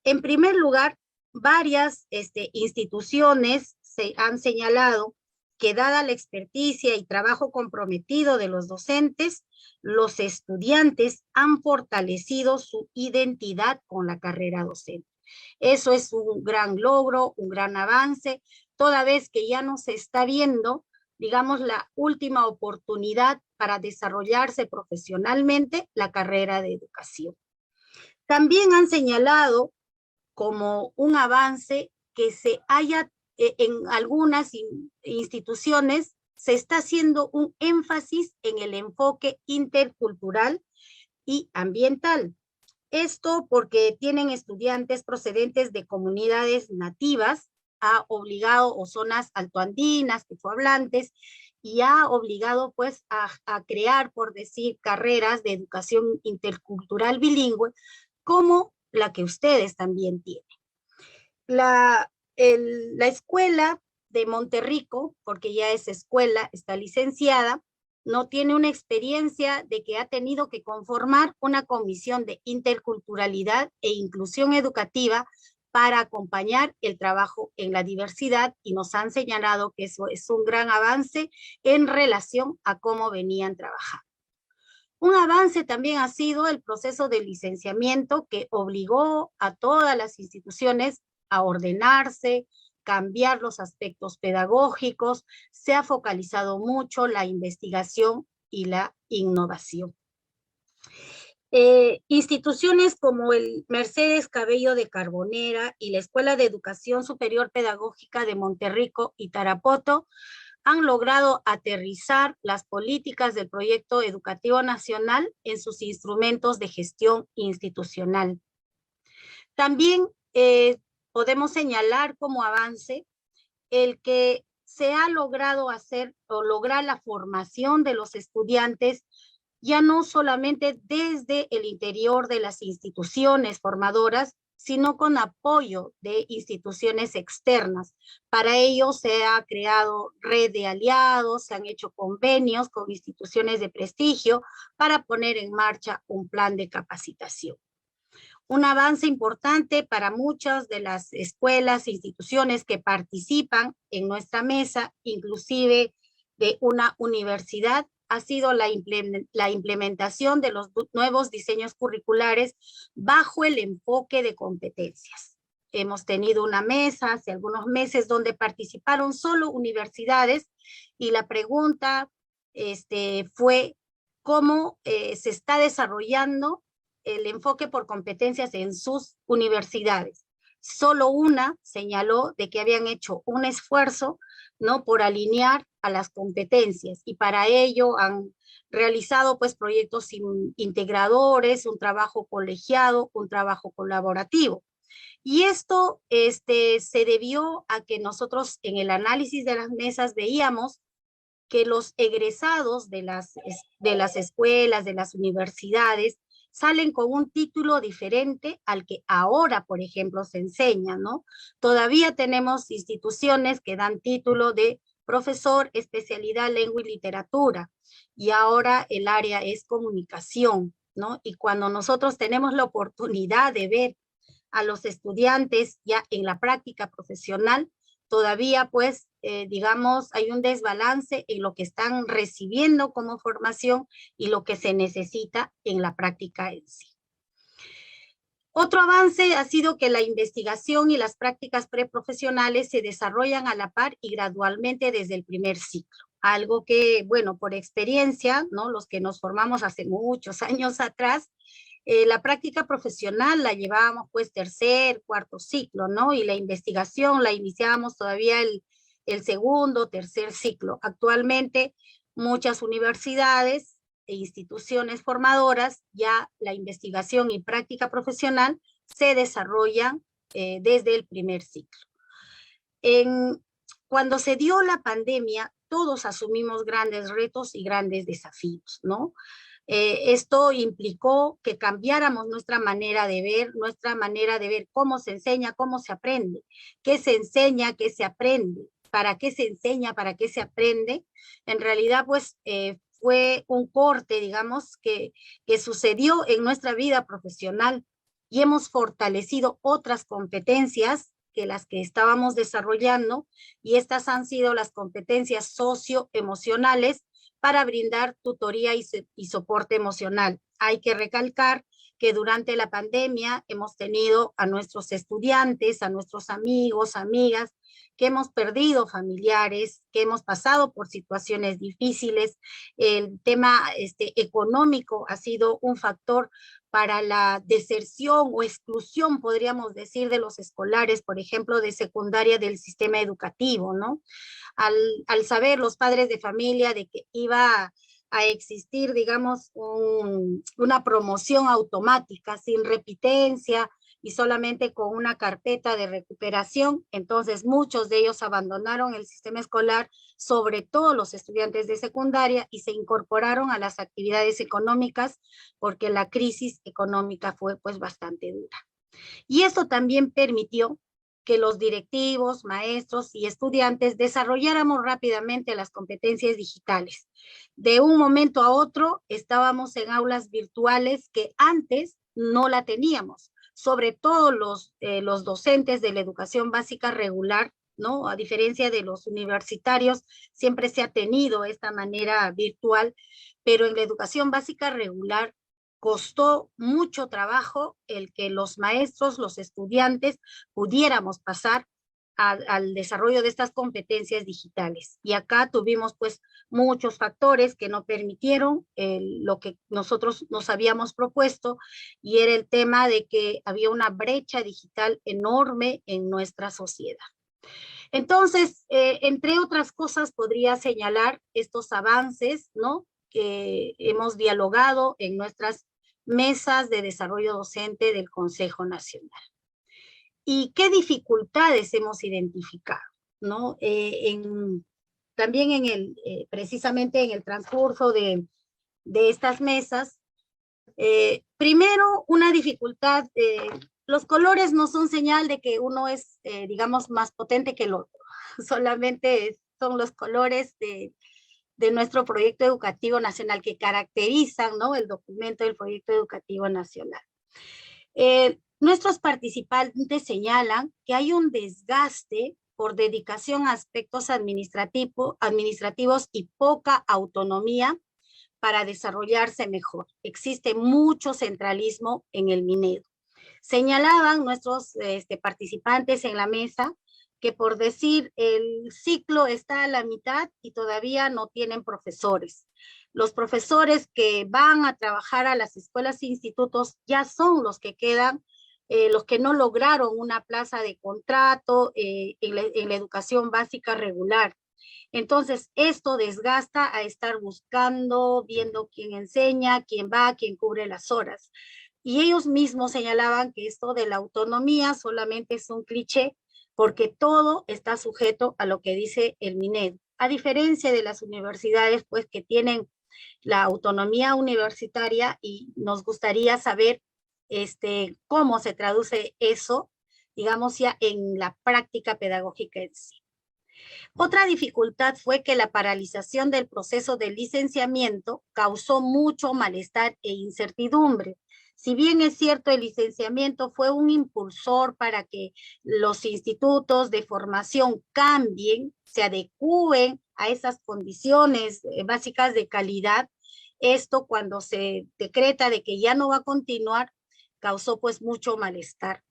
En primer lugar, varias instituciones se han señalado que dada la experticia y trabajo comprometido de los docentes, los estudiantes han fortalecido su identidad con la carrera docente. Eso es un gran logro, un gran avance, toda vez que ya no se está viendo, digamos, la última oportunidad para desarrollarse profesionalmente la carrera de educación. También han señalado como un avance que se haya en algunas instituciones se está haciendo un énfasis en el enfoque intercultural y ambiental. Esto porque tienen estudiantes procedentes de comunidades nativas, ha obligado, o zonas altoandinas, quechohablantes, y ha obligado pues a crear, por decir, carreras de educación intercultural bilingüe, como la que ustedes también tienen. La escuela de Monterrico, porque ya es escuela, está licenciada, no tiene una experiencia de que ha tenido que conformar una comisión de interculturalidad e inclusión educativa para acompañar el trabajo en la diversidad, y nos han señalado que eso es un gran avance en relación a cómo venían trabajando. Un avance también ha sido el proceso de licenciamiento que obligó a todas las instituciones a ordenarse, cambiar los aspectos pedagógicos, se ha focalizado mucho la investigación y la innovación. Instituciones como el Mercedes Cabello de Carbonera y la Escuela de Educación Superior Pedagógica de Monterrico y Tarapoto han logrado aterrizar las políticas del Proyecto Educativo Nacional en sus instrumentos de gestión institucional. También podemos señalar como avance el que se ha logrado hacer o lograr la formación de los estudiantes ya no solamente desde el interior de las instituciones formadoras, sino con apoyo de instituciones externas. Para ello se ha creado red de aliados, se han hecho convenios con instituciones de prestigio para poner en marcha un plan de capacitación. Un avance importante para muchas de las escuelas e instituciones que participan en nuestra mesa, inclusive de una universidad, ha sido la implementación de los nuevos diseños curriculares bajo el enfoque de competencias. Hemos tenido una mesa hace algunos meses donde participaron solo universidades y la pregunta fue cómo se está desarrollando el enfoque por competencias en sus universidades. Solo una señaló de que habían hecho un esfuerzo, ¿no?, por alinear a las competencias, y para ello han realizado pues proyectos integradores, un trabajo colegiado, un trabajo colaborativo. Y esto se debió a que nosotros en el análisis de las mesas veíamos que los egresados de las escuelas, de las universidades, salen con un título diferente al que ahora, por ejemplo, se enseña, ¿no? Todavía tenemos instituciones que dan título de profesor, especialidad lengua y literatura, y ahora el área es comunicación, ¿no? Y cuando nosotros tenemos la oportunidad de ver a los estudiantes ya en la práctica profesional, todavía pues, digamos, hay un desbalance en lo que están recibiendo como formación y lo que se necesita en la práctica en sí. Otro avance ha sido que la investigación y las prácticas preprofesionales se desarrollan a la par y gradualmente desde el primer ciclo. Algo que, bueno, por experiencia, ¿no?, los que nos formamos hace muchos años atrás, la práctica profesional la llevábamos pues tercer, cuarto ciclo, ¿no? Y la investigación la iniciábamos todavía el segundo, tercer ciclo. Actualmente muchas universidades e instituciones formadoras ya la investigación y práctica profesional se desarrollan desde el primer ciclo. cuando se dio la pandemia, todos asumimos grandes retos y grandes desafíos, ¿no? Esto implicó que cambiáramos nuestra manera de ver cómo se enseña, cómo se aprende, qué se enseña, qué se aprende, para qué se enseña, para qué se aprende. En realidad, pues, fue un corte, digamos, que sucedió en nuestra vida profesional y hemos fortalecido otras competencias que las que estábamos desarrollando, y estas han sido las competencias socioemocionales para brindar tutoría y soporte emocional. Hay que recalcar que durante la pandemia hemos tenido a nuestros estudiantes, a nuestros amigos, amigas, que hemos perdido familiares, que hemos pasado por situaciones difíciles. El tema económico ha sido un factor para la deserción o exclusión, podríamos decir, de los escolares, por ejemplo, de secundaria del sistema educativo, ¿no? Al saber los padres de familia de que iba a existir, digamos, una promoción automática, sin repitencia y solamente con una carpeta de recuperación, entonces muchos de ellos abandonaron el sistema escolar, sobre todo los estudiantes de secundaria, y se incorporaron a las actividades económicas porque la crisis económica fue pues bastante dura. Y esto también permitió que los directivos, maestros y estudiantes desarrolláramos rápidamente las competencias digitales. De un momento a otro estábamos en aulas virtuales que antes no la teníamos, sobre todo los docentes de la educación básica regular, ¿no? A diferencia de los universitarios, siempre se ha tenido esta manera virtual, pero en la educación básica regular costó mucho trabajo el que los maestros, los estudiantes, pudiéramos pasar al desarrollo de estas competencias digitales. Y acá tuvimos pues muchos factores que no permitieron lo que nosotros nos habíamos propuesto, y era el tema de que había una brecha digital enorme en nuestra sociedad. Entonces, entre otras cosas, podría señalar estos avances, ¿no?, que hemos dialogado en nuestras mesas de desarrollo docente del Consejo Nacional. ¿Y qué dificultades hemos identificado, ¿no? También precisamente en el transcurso de estas mesas, primero, una dificultad, los colores no son señal de que uno es, digamos, más potente que el otro, solamente son los colores de nuestro proyecto educativo nacional que caracterizan, ¿no?, el documento del proyecto educativo nacional. Nuestros participantes señalan que hay un desgaste por dedicación a aspectos administrativos y poca autonomía para desarrollarse mejor. Existe mucho centralismo en el Minedu. Señalaban nuestros participantes en la mesa que, por decir, el ciclo está a la mitad y todavía no tienen profesores. Los profesores que van a trabajar a las escuelas e institutos ya son los que quedan, los que no lograron una plaza de contrato en la educación básica regular. Entonces, esto desgasta a estar buscando, viendo quién enseña, quién va, quién cubre las horas. Y ellos mismos señalaban que esto de la autonomía solamente es un cliché, porque todo está sujeto a lo que dice el Minedu. A diferencia de las universidades, pues, que tienen la autonomía universitaria, y nos gustaría saber cómo se traduce eso, digamos, ya en la práctica pedagógica en sí. Otra dificultad fue que la paralización del proceso de licenciamiento causó mucho malestar e incertidumbre. Si bien es cierto, el licenciamiento fue un impulsor para que los institutos de formación cambien, se adecúen a esas condiciones básicas de calidad, esto, cuando se decreta de que ya no va a continuar, causó pues mucho malestar.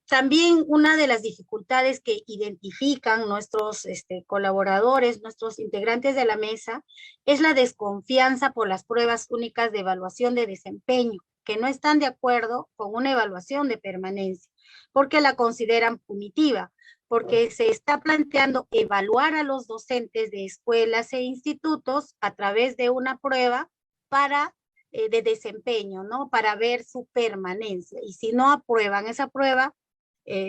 También una de las dificultades que identifican nuestros colaboradores, nuestros integrantes de la mesa, es la desconfianza por las pruebas únicas de evaluación de desempeño, que no están de acuerdo con una evaluación de permanencia, porque la consideran punitiva, porque se está planteando evaluar a los docentes de escuelas e institutos a través de una prueba de desempeño, ¿no?, para ver su permanencia. Y si no aprueban esa prueba,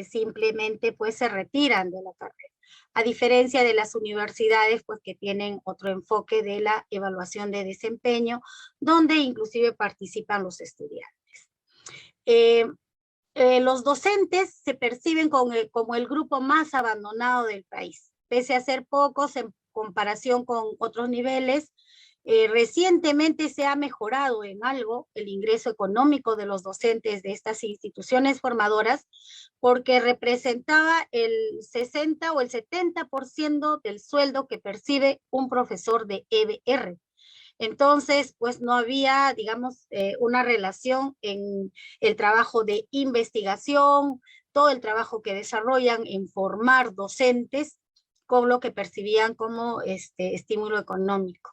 simplemente pues se retiran de la carrera. A diferencia de las universidades, pues que tienen otro enfoque de la evaluación de desempeño, donde inclusive participan los estudiantes. Los docentes se perciben como el grupo más abandonado del país, pese a ser pocos en comparación con otros niveles. Recientemente se ha mejorado en algo el ingreso económico de los docentes de estas instituciones formadoras, porque representaba el 60 o el 70% del sueldo que percibe un profesor de EBR. Entonces, pues no había, digamos, una relación en el trabajo de investigación, todo el trabajo que desarrollan en formar docentes con lo que percibían como estímulo económico.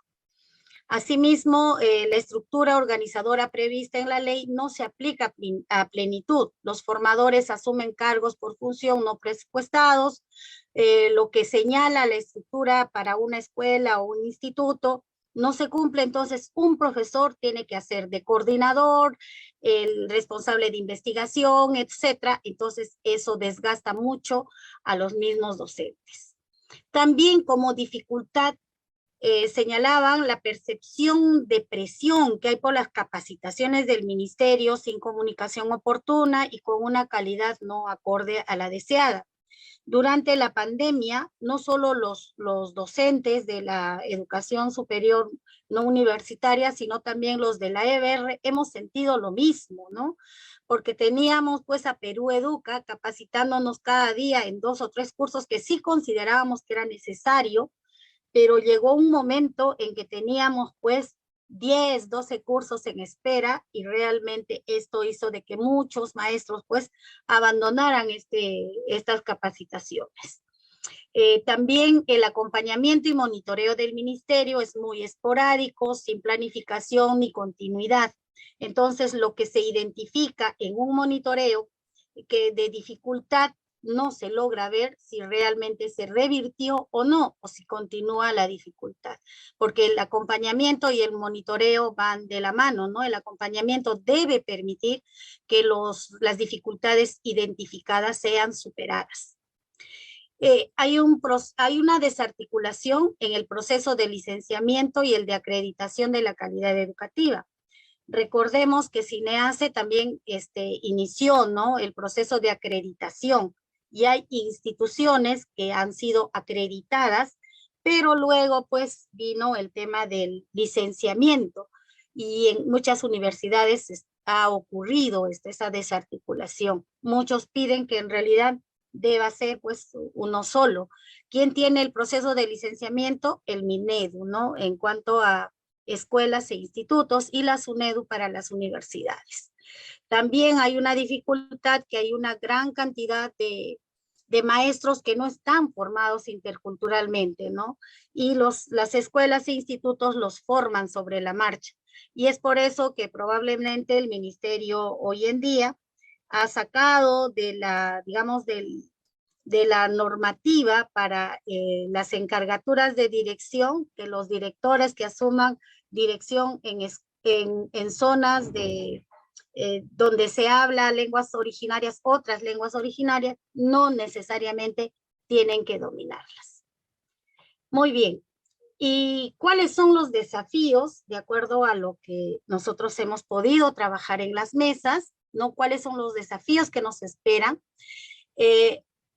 Asimismo, la estructura organizadora prevista en la ley no se aplica a plenitud. Los formadores asumen cargos por función no presupuestados, lo que señala la estructura para una escuela o un instituto no se cumple. Entonces un profesor tiene que hacer de coordinador, el responsable de investigación, etcétera. Entonces eso desgasta mucho a los mismos docentes. También como dificultad señalaban la percepción de presión que hay por las capacitaciones del ministerio sin comunicación oportuna y con una calidad no acorde a la deseada. Durante la pandemia, no solo los docentes de la educación superior no universitaria, sino también los de la EBR, hemos sentido lo mismo, ¿no? Porque teníamos pues a Perú Educa capacitándonos cada día en 2 o 3 cursos que sí considerábamos que era necesario, pero llegó un momento en que teníamos pues 10, 12 cursos en espera y realmente esto hizo de que muchos maestros pues abandonaran estas capacitaciones. También el acompañamiento y monitoreo del ministerio es muy esporádico, sin planificación ni continuidad. Entonces lo que se identifica en un monitoreo que de dificultad no se logra ver si realmente se revirtió o no, o si continúa la dificultad, porque el acompañamiento y el monitoreo van de la mano, ¿no? El acompañamiento debe permitir que las dificultades identificadas sean superadas. Hay una desarticulación en el proceso de licenciamiento y el de acreditación de la calidad educativa. Recordemos que CINEACE también inició, ¿no?, el proceso de acreditación, y hay instituciones que han sido acreditadas, pero luego pues vino el tema del licenciamiento y en muchas universidades ha ocurrido esa desarticulación. Muchos piden que en realidad deba ser pues uno solo. ¿Quién tiene el proceso de licenciamiento? El Minedu, ¿no?, en cuanto a escuelas e institutos, y la SUNEDU para las universidades. También hay una dificultad que hay una gran cantidad de maestros que no están formados interculturalmente, ¿no? Y las escuelas e institutos los forman sobre la marcha. Y es por eso que probablemente el ministerio hoy en día ha sacado de la, digamos, de la normativa para las encargaturas de dirección, que los directores que asuman dirección en zonas de donde se habla lenguas originarias, otras lenguas originarias, no necesariamente tienen que dominarlas. Muy bien. ¿Y cuáles son los desafíos, de acuerdo a lo que nosotros hemos podido trabajar en las mesas, ¿no? ¿Cuáles son los desafíos que nos esperan?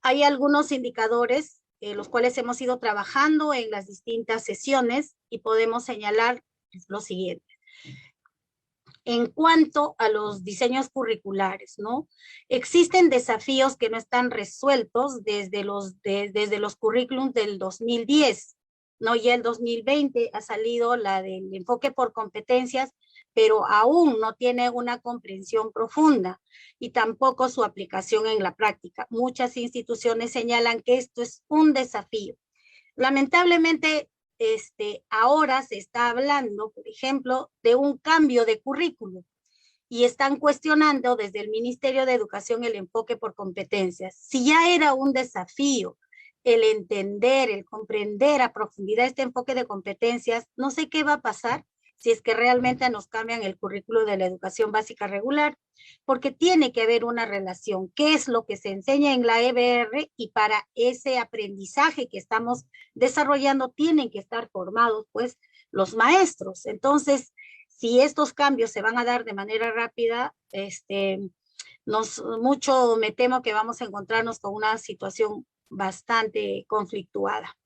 Hay algunos indicadores los cuales hemos ido trabajando en las distintas sesiones y podemos señalar lo siguiente. En cuanto a los diseños curriculares, ¿no? Existen desafíos que no están resueltos desde los currículums del 2010, ¿no? Ya el 2020 ha salido la del enfoque por competencias, pero aún no tiene una comprensión profunda y tampoco su aplicación en la práctica. Muchas instituciones señalan que esto es un desafío. Lamentablemente, ahora se está hablando, por ejemplo, de un cambio de currículo y están cuestionando desde el Ministerio de Educación el enfoque por competencias. Si ya era un desafío el entender, el comprender a profundidad este enfoque de competencias, no sé qué va a pasar si es que realmente nos cambian el currículo de la educación básica regular, porque tiene que haber una relación. ¿Qué es lo que se enseña en la EBR? Y para ese aprendizaje que estamos desarrollando tienen que estar formados, pues, los maestros. Entonces, si estos cambios se van a dar de manera rápida, mucho me temo que vamos a encontrarnos con una situación bastante conflictuada.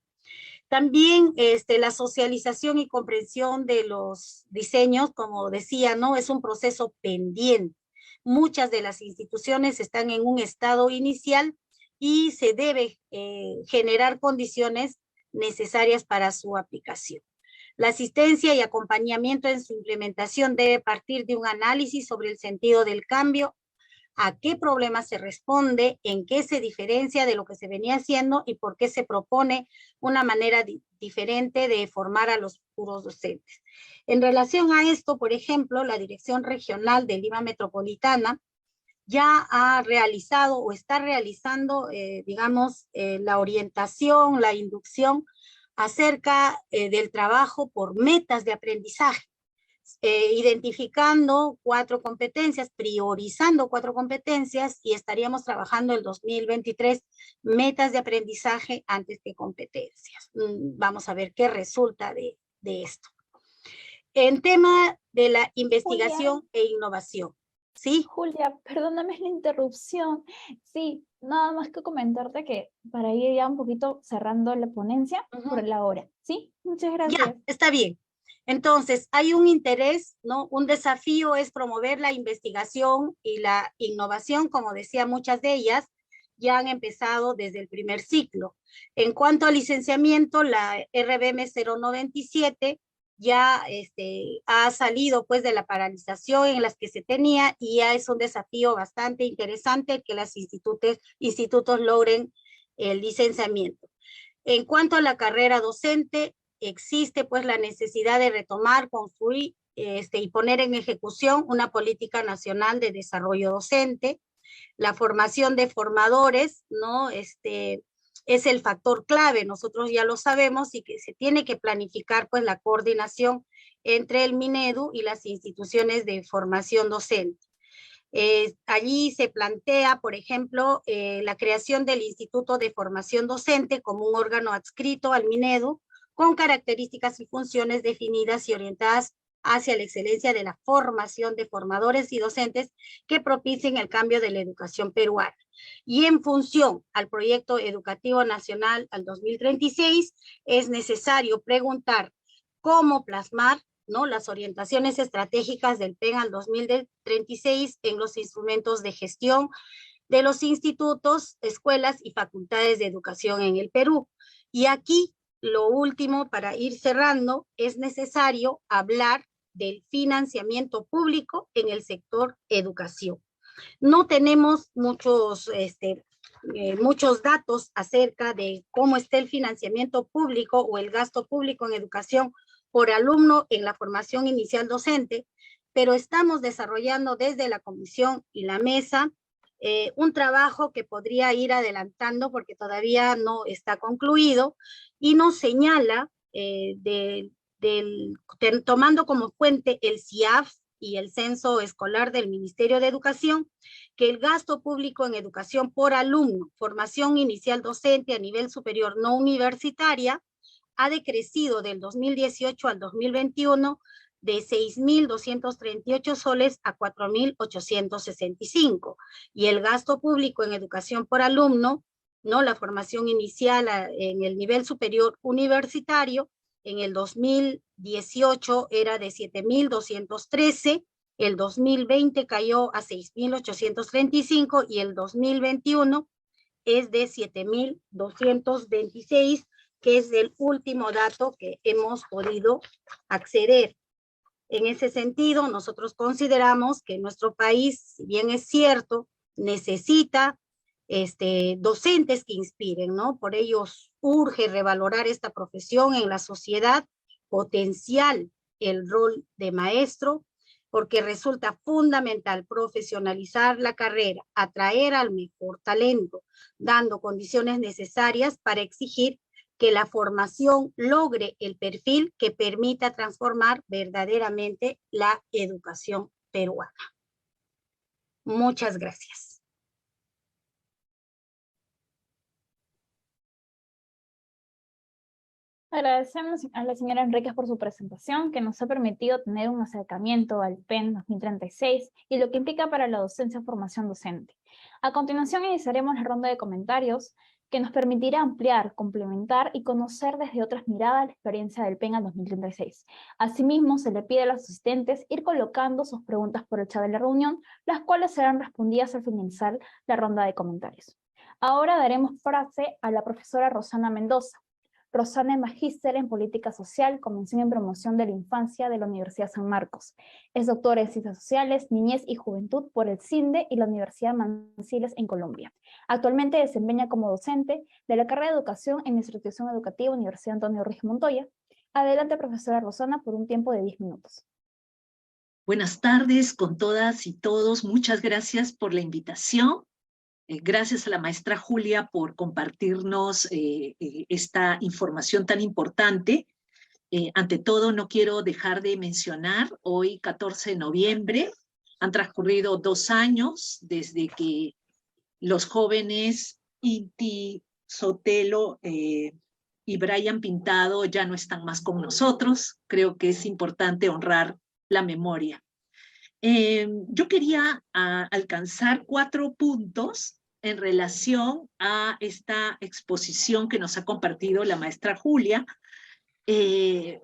También la socialización y comprensión de los diseños, como decía, ¿no? Es un proceso pendiente. Muchas de las instituciones están en un estado inicial y se debe generar condiciones necesarias para su aplicación. La asistencia y acompañamiento en su implementación debe partir de un análisis sobre el sentido del cambio, a qué problema se responde, en qué se diferencia de lo que se venía haciendo y por qué se propone una manera diferente de formar a los futuros docentes. En relación a esto, por ejemplo, la Dirección Regional de Lima Metropolitana ya ha realizado o está realizando, la orientación, la inducción acerca del trabajo por metas de aprendizaje. Identificando 4 competencias, priorizando 4 competencias y estaríamos trabajando el 2023 metas de aprendizaje antes que competencias. Vamos a ver qué resulta de esto. En tema de la investigación e innovación. ¿Sí? Julia, perdóname la interrupción. Sí, nada más que comentarte que para ir ya un poquito cerrando la ponencia por la hora. ¿Sí? Muchas gracias. Ya, está bien. Entonces, hay un interés, ¿no? Un desafío es promover la investigación y la innovación, como decía, muchas de ellas ya han empezado desde el primer ciclo. En cuanto al licenciamiento, la RBM 097 ya ha salido pues de la paralización en las que se tenía y ya es un desafío bastante interesante que los institutos logren el licenciamiento. En cuanto a la carrera docente, existe pues la necesidad de retomar, construir y poner en ejecución una política nacional de desarrollo docente. La formación de formadores, ¿no? Es el factor clave, nosotros ya lo sabemos y que se tiene que planificar pues la coordinación entre el Minedu y las instituciones de formación docente. Allí se plantea, por ejemplo, la creación del Instituto de Formación Docente como un órgano adscrito al Minedu, con características y funciones definidas y orientadas hacia la excelencia de la formación de formadores y docentes que propicien el cambio de la educación peruana. Y en función al proyecto educativo nacional al 2036, es necesario preguntar cómo plasmar, ¿no?, las orientaciones estratégicas del PEN al 2036 en los instrumentos de gestión de los institutos, escuelas y facultades de educación en el Perú. Y aquí, lo último, para ir cerrando, es necesario hablar del financiamiento público en el sector educación. No tenemos muchos datos acerca de cómo está el financiamiento público o el gasto público en educación por alumno en la formación inicial docente, pero estamos desarrollando desde la comisión y la mesa un trabajo que podría ir adelantando porque todavía no está concluido y nos señala, tomando como fuente el CIAF y el censo escolar del Ministerio de Educación, que el gasto público en educación por alumno, formación inicial docente a nivel superior no universitaria, ha decrecido del 2018 al 2021 de 6.238 soles a 4.865. Y el gasto público en educación por alumno, ¿no?, la formación inicial en el nivel superior universitario, en el 2018 era de 7.213, el 2020 cayó a 6.835 y el 2021 es de 7.226, que es el último dato que hemos podido acceder. En ese sentido, nosotros consideramos que nuestro país, si bien es cierto, necesita docentes que inspiren, ¿no? Por ello urge revalorar esta profesión en la sociedad, potencial el rol de maestro, porque resulta fundamental profesionalizar la carrera, atraer al mejor talento, dando condiciones necesarias para exigir que la formación logre el perfil que permita transformar verdaderamente la educación peruana. Muchas gracias. Agradecemos a la señora Enríquez por su presentación, que nos ha permitido tener un acercamiento al PEN 2036 y lo que implica para la docencia formación docente. A continuación iniciaremos la ronda de comentarios que nos permitirá ampliar, complementar y conocer desde otras miradas la experiencia del PEN al 2036. Asimismo, se le pide a los asistentes ir colocando sus preguntas por el chat de la reunión, las cuales serán respondidas al finalizar la ronda de comentarios. Ahora daremos frase a la profesora Rosana Mendoza. Rosana es magíster en Política Social, Convención en Promoción de la Infancia de la Universidad San Marcos. Es doctora en Ciencias Sociales, Niñez y Juventud por el CINDE y la Universidad Manciles en Colombia. Actualmente desempeña como docente de la carrera de Educación en la Institución Educativa Universidad Antonio Ruiz Montoya. Adelante, profesora Rosana, por un tiempo de 10 minutos. Buenas tardes con todas y todos. Muchas gracias por la invitación. Gracias a la maestra Julia por compartirnos esta información tan importante. Ante todo, no quiero dejar de mencionar, hoy 14 de noviembre, han transcurrido 2 años desde que los jóvenes Inti Sotelo y Brian Pintado ya no están más con nosotros. Creo que es importante honrar la memoria. Yo quería alcanzar 4 puntos en relación a esta exposición que nos ha compartido la maestra Julia, que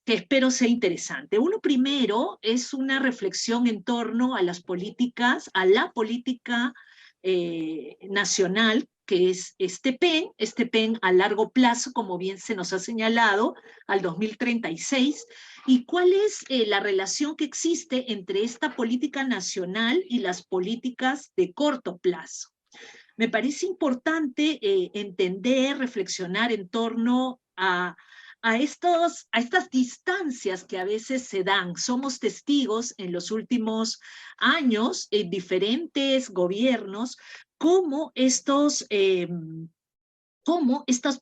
espero sea interesante. Uno primero es una reflexión en torno a las políticas, a la política nacional, que es este PEN a largo plazo, como bien se nos ha señalado, al 2036, y cuál es la relación que existe entre esta política nacional y las políticas de corto plazo. Me parece importante entender, reflexionar en torno a estas distancias que a veces se dan. Somos testigos en los últimos años, en diferentes gobiernos, cómo estas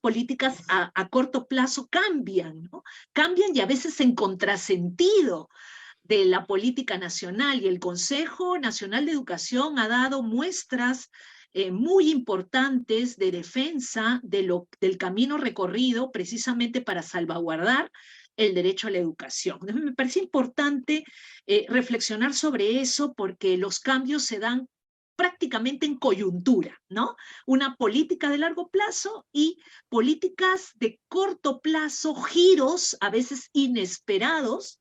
políticas a corto plazo cambian, ¿no? Cambian y a veces en contrasentido de la política nacional, y el Consejo Nacional de Educación ha dado muestras muy importantes de defensa del camino recorrido precisamente para salvaguardar el derecho a la educación. Me parece importante reflexionar sobre eso, porque los cambios se dan prácticamente en coyuntura, ¿no? Una política de largo plazo y políticas de corto plazo, giros a veces inesperados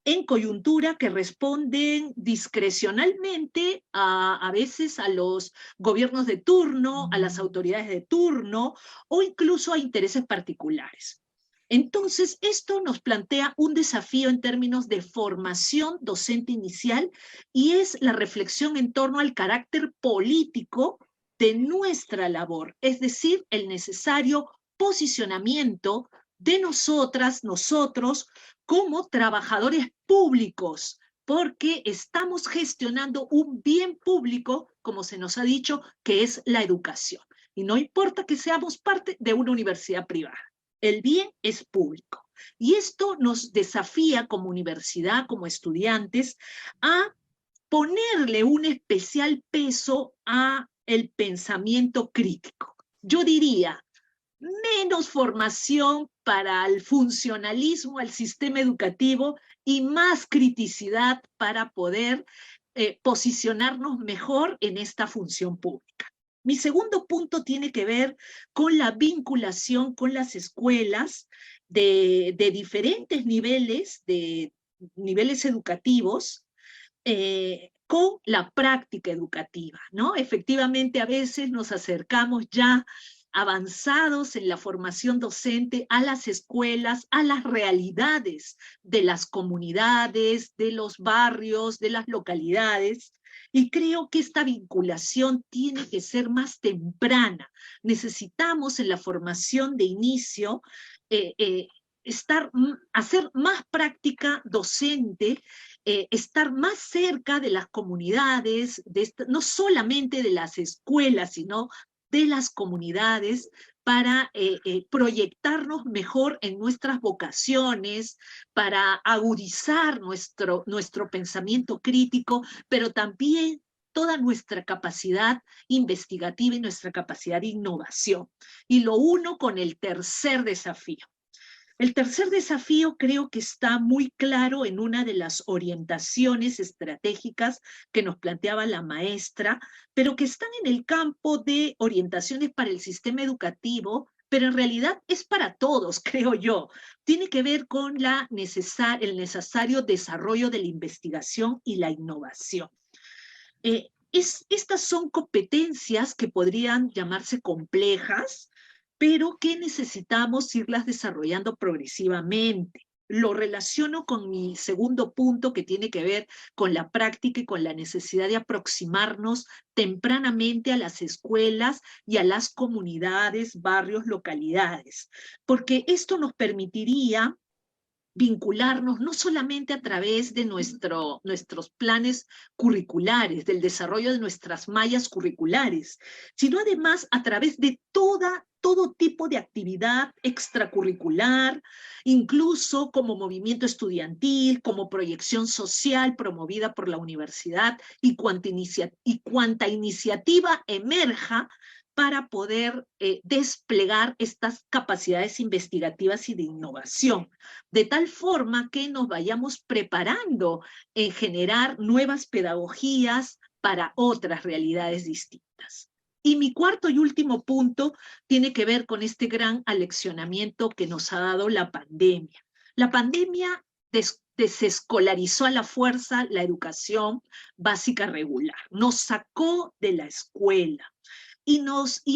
en coyuntura que responden discrecionalmente a veces a los gobiernos de turno, a las autoridades de turno o incluso a intereses particulares. Entonces, esto nos plantea un desafío en términos de formación docente inicial, y es la reflexión en torno al carácter político de nuestra labor, es decir, el necesario posicionamiento de nosotras, nosotros, como trabajadores públicos, porque estamos gestionando un bien público, como se nos ha dicho, que es la educación. Y no importa que seamos parte de una universidad privada. El bien es público. Y esto nos desafía como universidad, como estudiantes, a ponerle un especial peso a el pensamiento crítico. Yo diría, menos formación para el funcionalismo, al sistema educativo, y más criticidad para poder posicionarnos mejor en esta función pública. Mi segundo punto tiene que ver con la vinculación con las escuelas de diferentes niveles, educativos, con la práctica educativa, ¿no? Efectivamente, a veces nos acercamos ya avanzados en la formación docente a las escuelas, a las realidades de las comunidades, de los barrios, de las localidades, y creo que esta vinculación tiene que ser más temprana. Necesitamos en la formación de inicio hacer más práctica docente, estar más cerca de las comunidades, no solamente de las escuelas, sino de las comunidades para proyectarnos mejor en nuestras vocaciones, para agudizar nuestro pensamiento crítico, pero también toda nuestra capacidad investigativa y nuestra capacidad de innovación. Y lo uno con el tercer desafío. El tercer desafío creo que está muy claro en una de las orientaciones estratégicas que nos planteaba la maestra, pero que están en el campo de orientaciones para el sistema educativo, pero en realidad es para todos, creo yo. Tiene que ver con el necesario desarrollo de la investigación y la innovación. Estas son competencias que podrían llamarse complejas, pero que necesitamos irlas desarrollando progresivamente. Lo relaciono con mi segundo punto, que tiene que ver con la práctica y con la necesidad de aproximarnos tempranamente a las escuelas y a las comunidades, barrios, localidades, porque esto nos permitiría vincularnos no solamente a través de nuestros planes curriculares, del desarrollo de nuestras mallas curriculares, sino además a través de todo tipo de actividad extracurricular, incluso como movimiento estudiantil, como proyección social promovida por la universidad y cuanta iniciativa emerja para poder desplegar estas capacidades investigativas y de innovación, de tal forma que nos vayamos preparando en generar nuevas pedagogías para otras realidades distintas. Y mi cuarto y último punto tiene que ver con este gran aleccionamiento que nos ha dado la pandemia. La pandemia desescolarizó a la fuerza la educación básica regular, nos sacó de la escuela. Y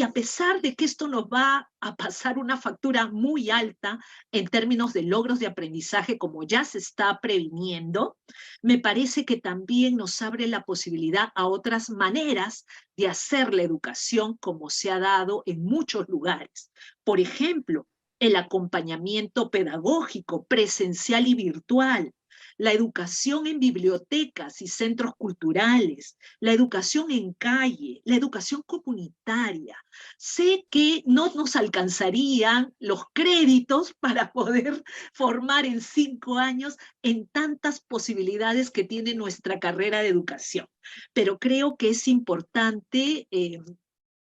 a pesar de que esto nos va a pasar una factura muy alta en términos de logros de aprendizaje, como ya se está previniendo, me parece que también nos abre la posibilidad a otras maneras de hacer la educación como se ha dado en muchos lugares. Por ejemplo, el acompañamiento pedagógico presencial y virtual, la educación en bibliotecas y centros culturales, la educación en calle, la educación comunitaria. Sé que no nos alcanzarían los créditos para poder formar en 5 años en tantas posibilidades que tiene nuestra carrera de educación, pero creo que es importante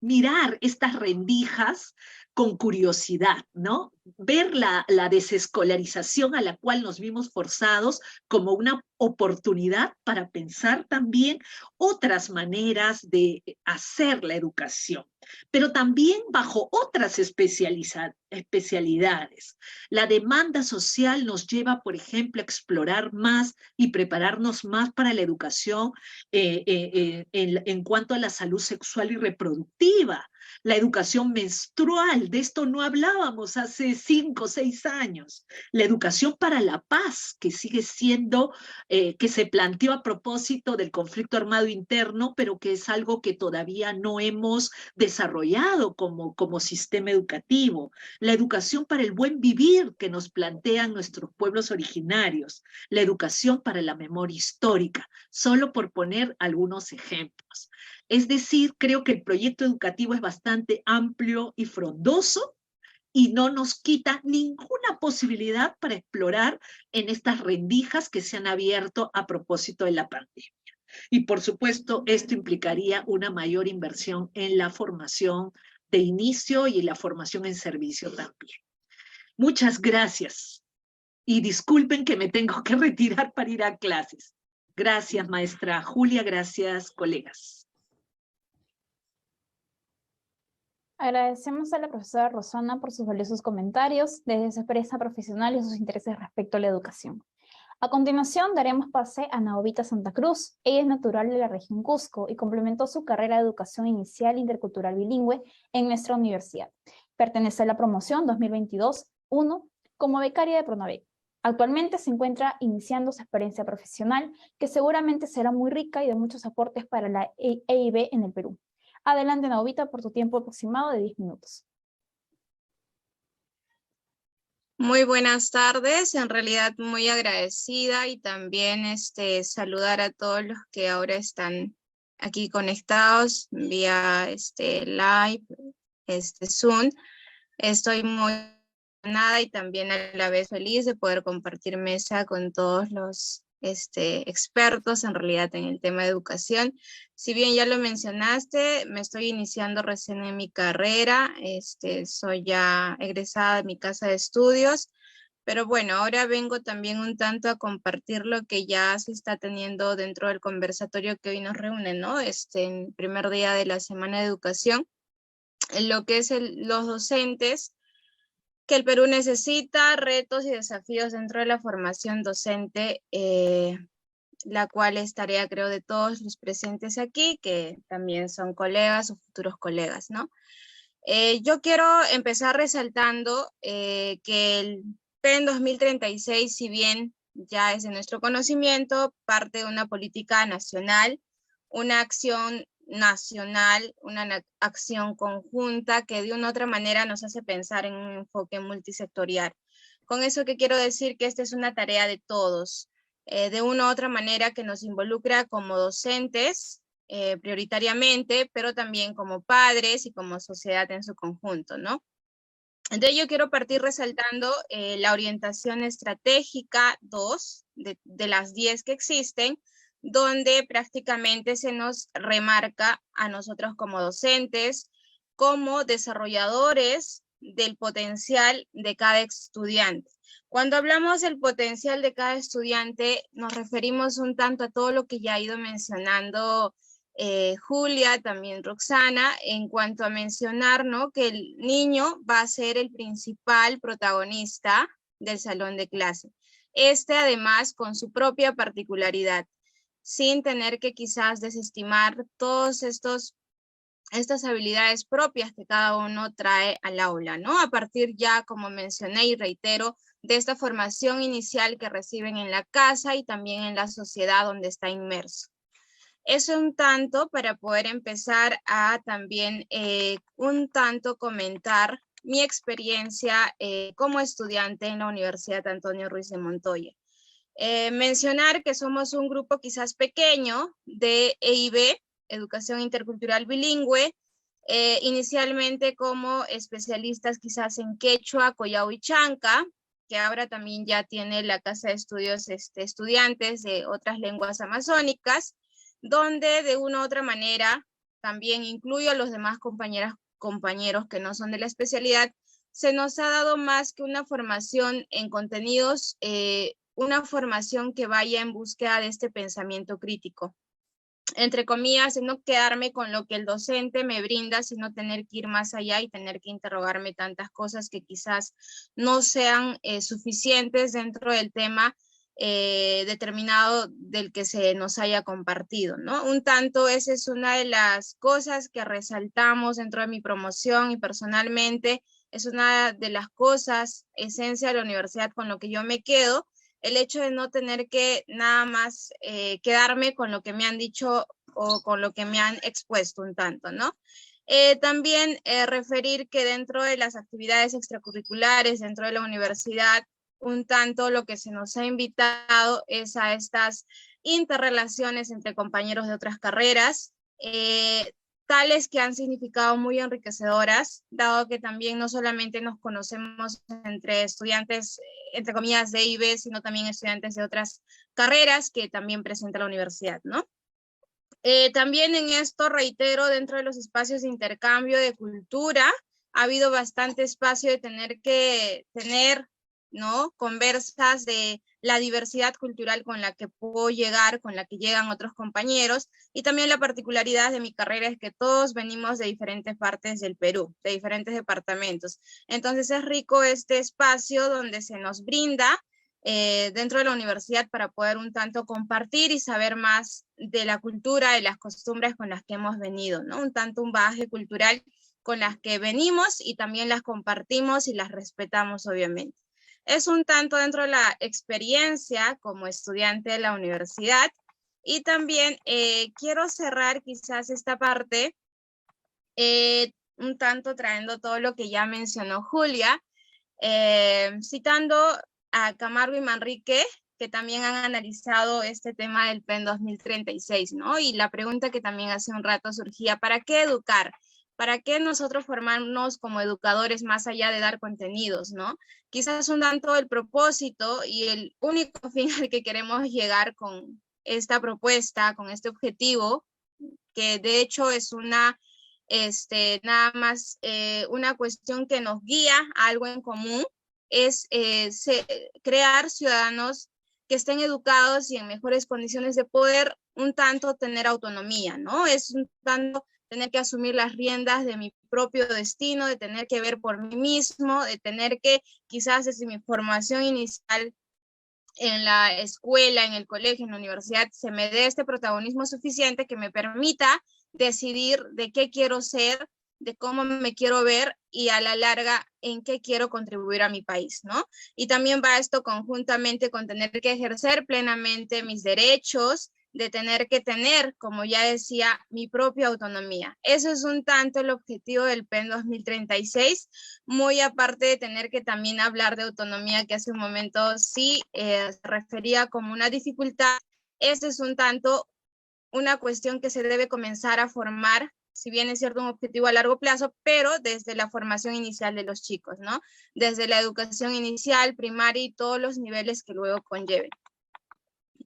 mirar estas rendijas con curiosidad, ¿no? Ver la desescolarización a la cual nos vimos forzados como una oportunidad para pensar también otras maneras de hacer la educación, pero también bajo otras especialidades. La demanda social nos lleva, por ejemplo, a explorar más y prepararnos más para la educación en cuanto a la salud sexual y reproductiva, la educación menstrual, de esto no hablábamos hace 5 o 6 años, la educación para la paz, que sigue siendo, que se planteó a propósito del conflicto armado interno, pero que es algo que todavía no hemos desarrollado como sistema educativo, la educación para el buen vivir que nos plantean nuestros pueblos originarios, la educación para la memoria histórica, solo por poner algunos ejemplos. Es decir, creo que el proyecto educativo es bastante amplio y frondoso y no nos quita ninguna posibilidad para explorar en estas rendijas que se han abierto a propósito de la pandemia. Y por supuesto, esto implicaría una mayor inversión en la formación de inicio y la formación en servicio también. Muchas gracias. Y disculpen que me tengo que retirar para ir a clases. Gracias, maestra Julia. Gracias, colegas. Agradecemos a la profesora Rosana por sus valiosos comentarios desde su experiencia profesional y sus intereses respecto a la educación. A continuación daremos pase a Naovita Santa Cruz. Ella es natural de la región Cusco y complementó su carrera de educación inicial intercultural bilingüe en nuestra universidad. Pertenece a la promoción 2022-1 como becaria de Pronavec. Actualmente se encuentra iniciando su experiencia profesional, que seguramente será muy rica y de muchos aportes para la EIB en el Perú. Adelante, Naovita, por tu tiempo aproximado de 10 minutos. Muy buenas tardes, en realidad muy agradecida y también saludar a todos los que ahora están aquí conectados vía live, Zoom. Estoy muy emocionada y también a la vez feliz de poder compartir mesa con todos los expertos en realidad en el tema de educación. Si bien ya lo mencionaste, me estoy iniciando recién en mi carrera, soy ya egresada de mi casa de estudios, pero bueno, ahora vengo también un tanto a compartir lo que ya se está teniendo dentro del conversatorio que hoy nos reúne, ¿no? En el primer día de la Semana de Educación, en lo que es los docentes, que el Perú necesita, retos y desafíos dentro de la formación docente, la cual es tarea, creo, de todos los presentes aquí, que también son colegas o futuros colegas, ¿no? Yo quiero empezar resaltando que el PEN 2036, si bien ya es de nuestro conocimiento, parte de una política nacional, una acción nacional, una acción conjunta que de una u otra manera nos hace pensar en un enfoque multisectorial. Con eso que quiero decir que esta es una tarea de todos, de una u otra manera que nos involucra como docentes, prioritariamente, pero también como padres y como sociedad en su conjunto, ¿no? Entonces yo quiero partir resaltando la orientación estratégica 2 de las 10 que existen, donde prácticamente se nos remarca a nosotros como docentes, como desarrolladores del potencial de cada estudiante. Cuando hablamos del potencial de cada estudiante, nos referimos un tanto a todo lo que ya ha ido mencionando Julia, también Roxana, en cuanto a mencionar, ¿no?, que el niño va a ser el principal protagonista del salón de clase. Además, con su propia particularidad, sin tener que quizás desestimar todas estas habilidades propias que cada uno trae al aula, ¿no? A partir ya, como mencioné y reitero, de esta formación inicial que reciben en la casa y también en la sociedad donde está inmerso. Eso un tanto para poder empezar a también un tanto comentar mi experiencia como estudiante en la Universidad Antonio Ruiz de Montoya. Mencionar que somos un grupo quizás pequeño de EIB, Educación Intercultural Bilingüe, inicialmente como especialistas quizás en quechua, collao y chanca, que ahora también ya tiene la Casa de Estudios estudiantes de otras lenguas amazónicas, donde de una u otra manera también incluyo a los demás compañeros que no son de la especialidad. Se nos ha dado más que una formación en contenidos, una formación que vaya en búsqueda de este pensamiento crítico. Entre comillas, de no quedarme con lo que el docente me brinda, sino tener que ir más allá y tener que interrogarme tantas cosas que quizás no sean suficientes dentro del tema determinado del que se nos haya compartido, ¿no? Un tanto esa es una de las cosas que resaltamos dentro de mi promoción y personalmente es una de las cosas, esencia de la universidad con lo que yo me quedo, el hecho de no tener que nada más quedarme con lo que me han dicho o con lo que me han expuesto un tanto, ¿no? También referir que dentro de las actividades extracurriculares, dentro de la universidad, un tanto lo que se nos ha invitado es a estas interrelaciones entre compañeros de otras carreras, tales que han significado muy enriquecedoras, dado que también no solamente nos conocemos entre estudiantes, entre comillas, de EIB, sino también estudiantes de otras carreras que también presenta la universidad, ¿no? También en esto, reitero, dentro de los espacios de intercambio de cultura, ha habido bastante espacio de tener, ¿no?, conversas de la diversidad cultural con la que puedo llegar, con la que llegan otros compañeros, y también la particularidad de mi carrera es que todos venimos de diferentes partes del Perú, de diferentes departamentos. Entonces es rico este espacio donde se nos brinda dentro de la universidad para poder un tanto compartir y saber más de la cultura, de las costumbres con las que hemos venido, ¿no? Un tanto un bagaje cultural con las que venimos y también las compartimos y las respetamos, obviamente. Es un tanto dentro de la experiencia como estudiante de la universidad y también quiero cerrar quizás esta parte un tanto trayendo todo lo que ya mencionó Julia, citando a Camargo y Manrique, que también han analizado este tema del PEN 2036, ¿no? Y la pregunta que también hace un rato surgía, ¿para qué educar? ¿Para qué nosotros formarnos como educadores más allá de dar contenidos, ¿no? Quizás un tanto el propósito y el único fin al que queremos llegar con esta propuesta, con este objetivo, que de hecho es una, nada más una cuestión que nos guía a algo en común, es crear ciudadanos que estén educados y en mejores condiciones de poder un tanto tener autonomía, ¿no? Es un tanto tener que asumir las riendas de mi propio destino, de tener que ver por mí mismo, de tener que quizás desde mi formación inicial en la escuela, en el colegio, en la universidad, se me dé este protagonismo suficiente que me permita decidir de qué quiero ser, de cómo me quiero ver y a la larga en qué quiero contribuir a mi país, ¿no? Y también va esto conjuntamente con tener que ejercer plenamente mis derechos, de tener que tener, como ya decía, mi propia autonomía. Eso es un tanto el objetivo del PEN 2036, muy aparte de tener que también hablar de autonomía, que hace un momento sí se refería como una dificultad. Este es un tanto una cuestión que se debe comenzar a formar, si bien es cierto un objetivo a largo plazo, pero desde la formación inicial de los chicos, ¿no? Desde la educación inicial, primaria y todos los niveles que luego conlleven.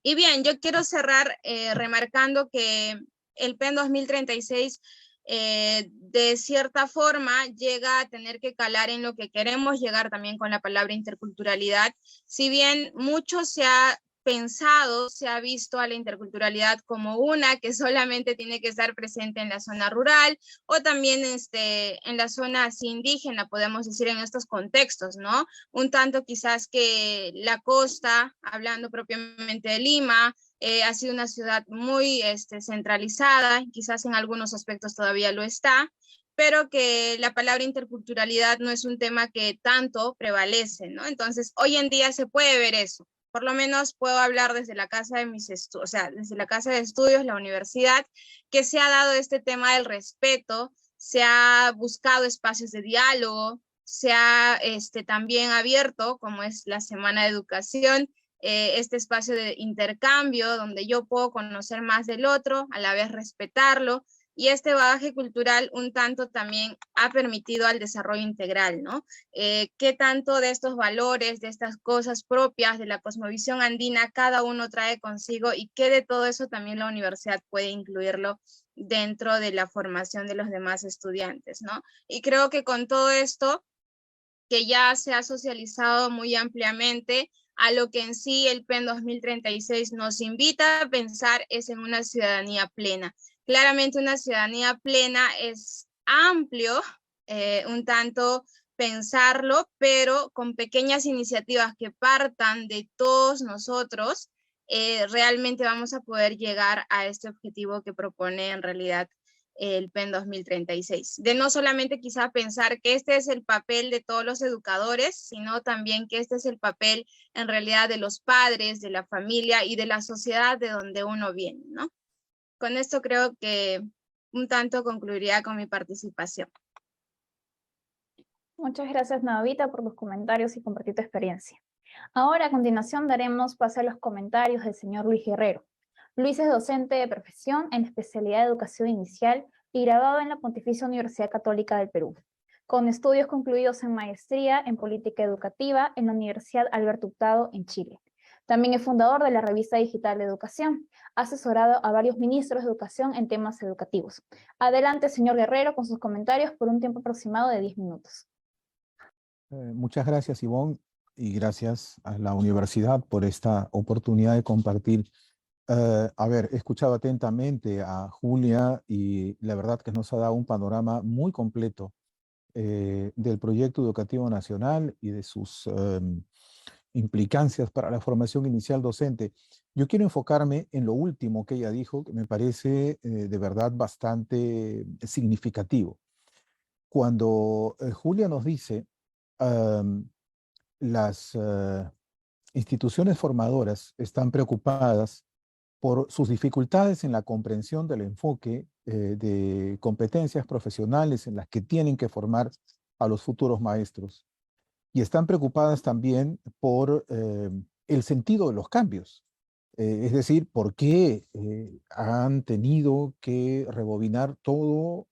Y bien, yo quiero cerrar remarcando que el PEN 2036 de cierta forma llega a tener que calar en lo que queremos llegar también con la palabra interculturalidad. Si bien mucho se ha pensado, se ha visto a la interculturalidad como una que solamente tiene que estar presente en la zona rural o también en la zona así indígena, podemos decir en estos contextos, ¿no? Un tanto quizás que la costa, hablando propiamente de Lima, ha sido una ciudad muy centralizada, quizás en algunos aspectos todavía lo está, pero que la palabra interculturalidad no es un tema que tanto prevalece, ¿no? Entonces, hoy en día se puede ver eso. Por lo menos puedo hablar desde la casa de mis estudios, o sea, desde la casa de estudios, la universidad, que se ha dado este tema del respeto, se ha buscado espacios de diálogo, se ha también abierto, como es la Semana de Educación, este espacio de intercambio donde yo puedo conocer más del otro, a la vez respetarlo, y este bagaje cultural un tanto también ha permitido al desarrollo integral, ¿no? ¿Qué tanto de estos valores, de estas cosas propias de la cosmovisión andina cada uno trae consigo y qué de todo eso también la universidad puede incluirlo dentro de la formación de los demás estudiantes, ¿no? Y creo que con todo esto, que ya se ha socializado muy ampliamente, a lo que en sí el PEN 2036 nos invita a pensar es en una ciudadanía plena. Claramente una ciudadanía plena es amplio, un tanto pensarlo, pero con pequeñas iniciativas que partan de todos nosotros, realmente vamos a poder llegar a este objetivo que propone en realidad el PEN 2036. De no solamente quizá pensar que este es el papel de todos los educadores, sino también que este es el papel en realidad de los padres, de la familia y de la sociedad de donde uno viene, ¿no? Con esto creo que un tanto concluiría con mi participación. Muchas gracias, Navita, por los comentarios y compartir tu experiencia. Ahora, a continuación, daremos paso a los comentarios del señor Luis Guerrero. Luis es docente de profesión en la especialidad de Educación Inicial y graduado en la Pontificia Universidad Católica del Perú, con estudios concluidos en maestría en Política Educativa en la Universidad Alberto Hurtado en Chile. También es fundador de la revista digital de Educación, ha asesorado a varios ministros de Educación en temas educativos. Adelante, señor Guerrero, con sus comentarios por un tiempo aproximado de 10 minutos. Muchas gracias, Ivonne, y gracias a la universidad por esta oportunidad de compartir. A ver, he escuchado atentamente a Julia y la verdad que nos ha dado un panorama muy completo del proyecto educativo nacional y de sus implicancias para la formación inicial docente. Yo quiero enfocarme en lo último que ella dijo, que me parece de verdad bastante significativo. Cuando Julia nos dice las instituciones formadoras están preocupadas por sus dificultades en la comprensión del enfoque de competencias profesionales en las que tienen que formar a los futuros maestros. Y están preocupadas también por el sentido de los cambios. Es decir, por qué han tenido que rebobinar todo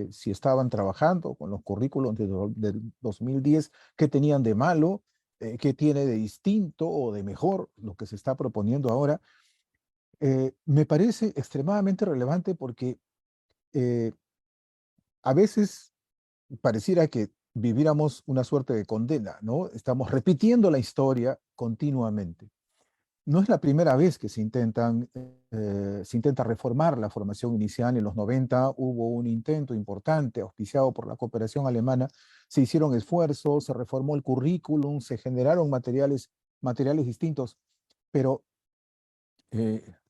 si estaban trabajando con los currículos del 2010, qué tenían de malo, qué tiene de distinto o de mejor lo que se está proponiendo ahora. Me parece extremadamente relevante porque a veces pareciera que viviéramos una suerte de condena, ¿no? Estamos repitiendo la historia continuamente. No es la primera vez que se intenta reformar la formación inicial. En los 90 hubo un intento importante, auspiciado por la cooperación alemana. Se hicieron esfuerzos, se reformó el currículum, se generaron materiales distintos, pero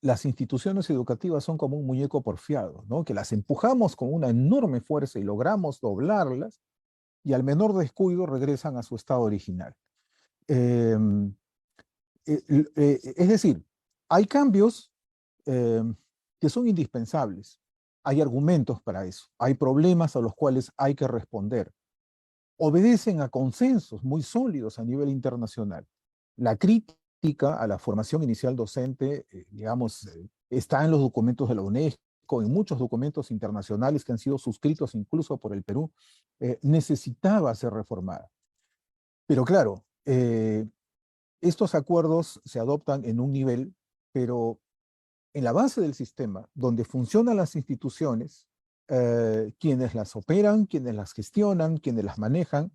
las instituciones educativas son como un muñeco porfiado, ¿no? Que las empujamos con una enorme fuerza y logramos doblarlas, y al menor descuido regresan a su estado original. Es decir, hay cambios que son indispensables. Hay argumentos para eso. Hay problemas a los cuales hay que responder. Obedecen a consensos muy sólidos a nivel internacional. La crítica a la formación inicial docente, está en los documentos de la UNESCO, en muchos documentos internacionales que han sido suscritos incluso por el Perú, necesitaba ser reformada. Pero claro, estos acuerdos se adoptan en un nivel, pero en la base del sistema, donde funcionan las instituciones, quienes las operan, quienes las gestionan, quienes las manejan,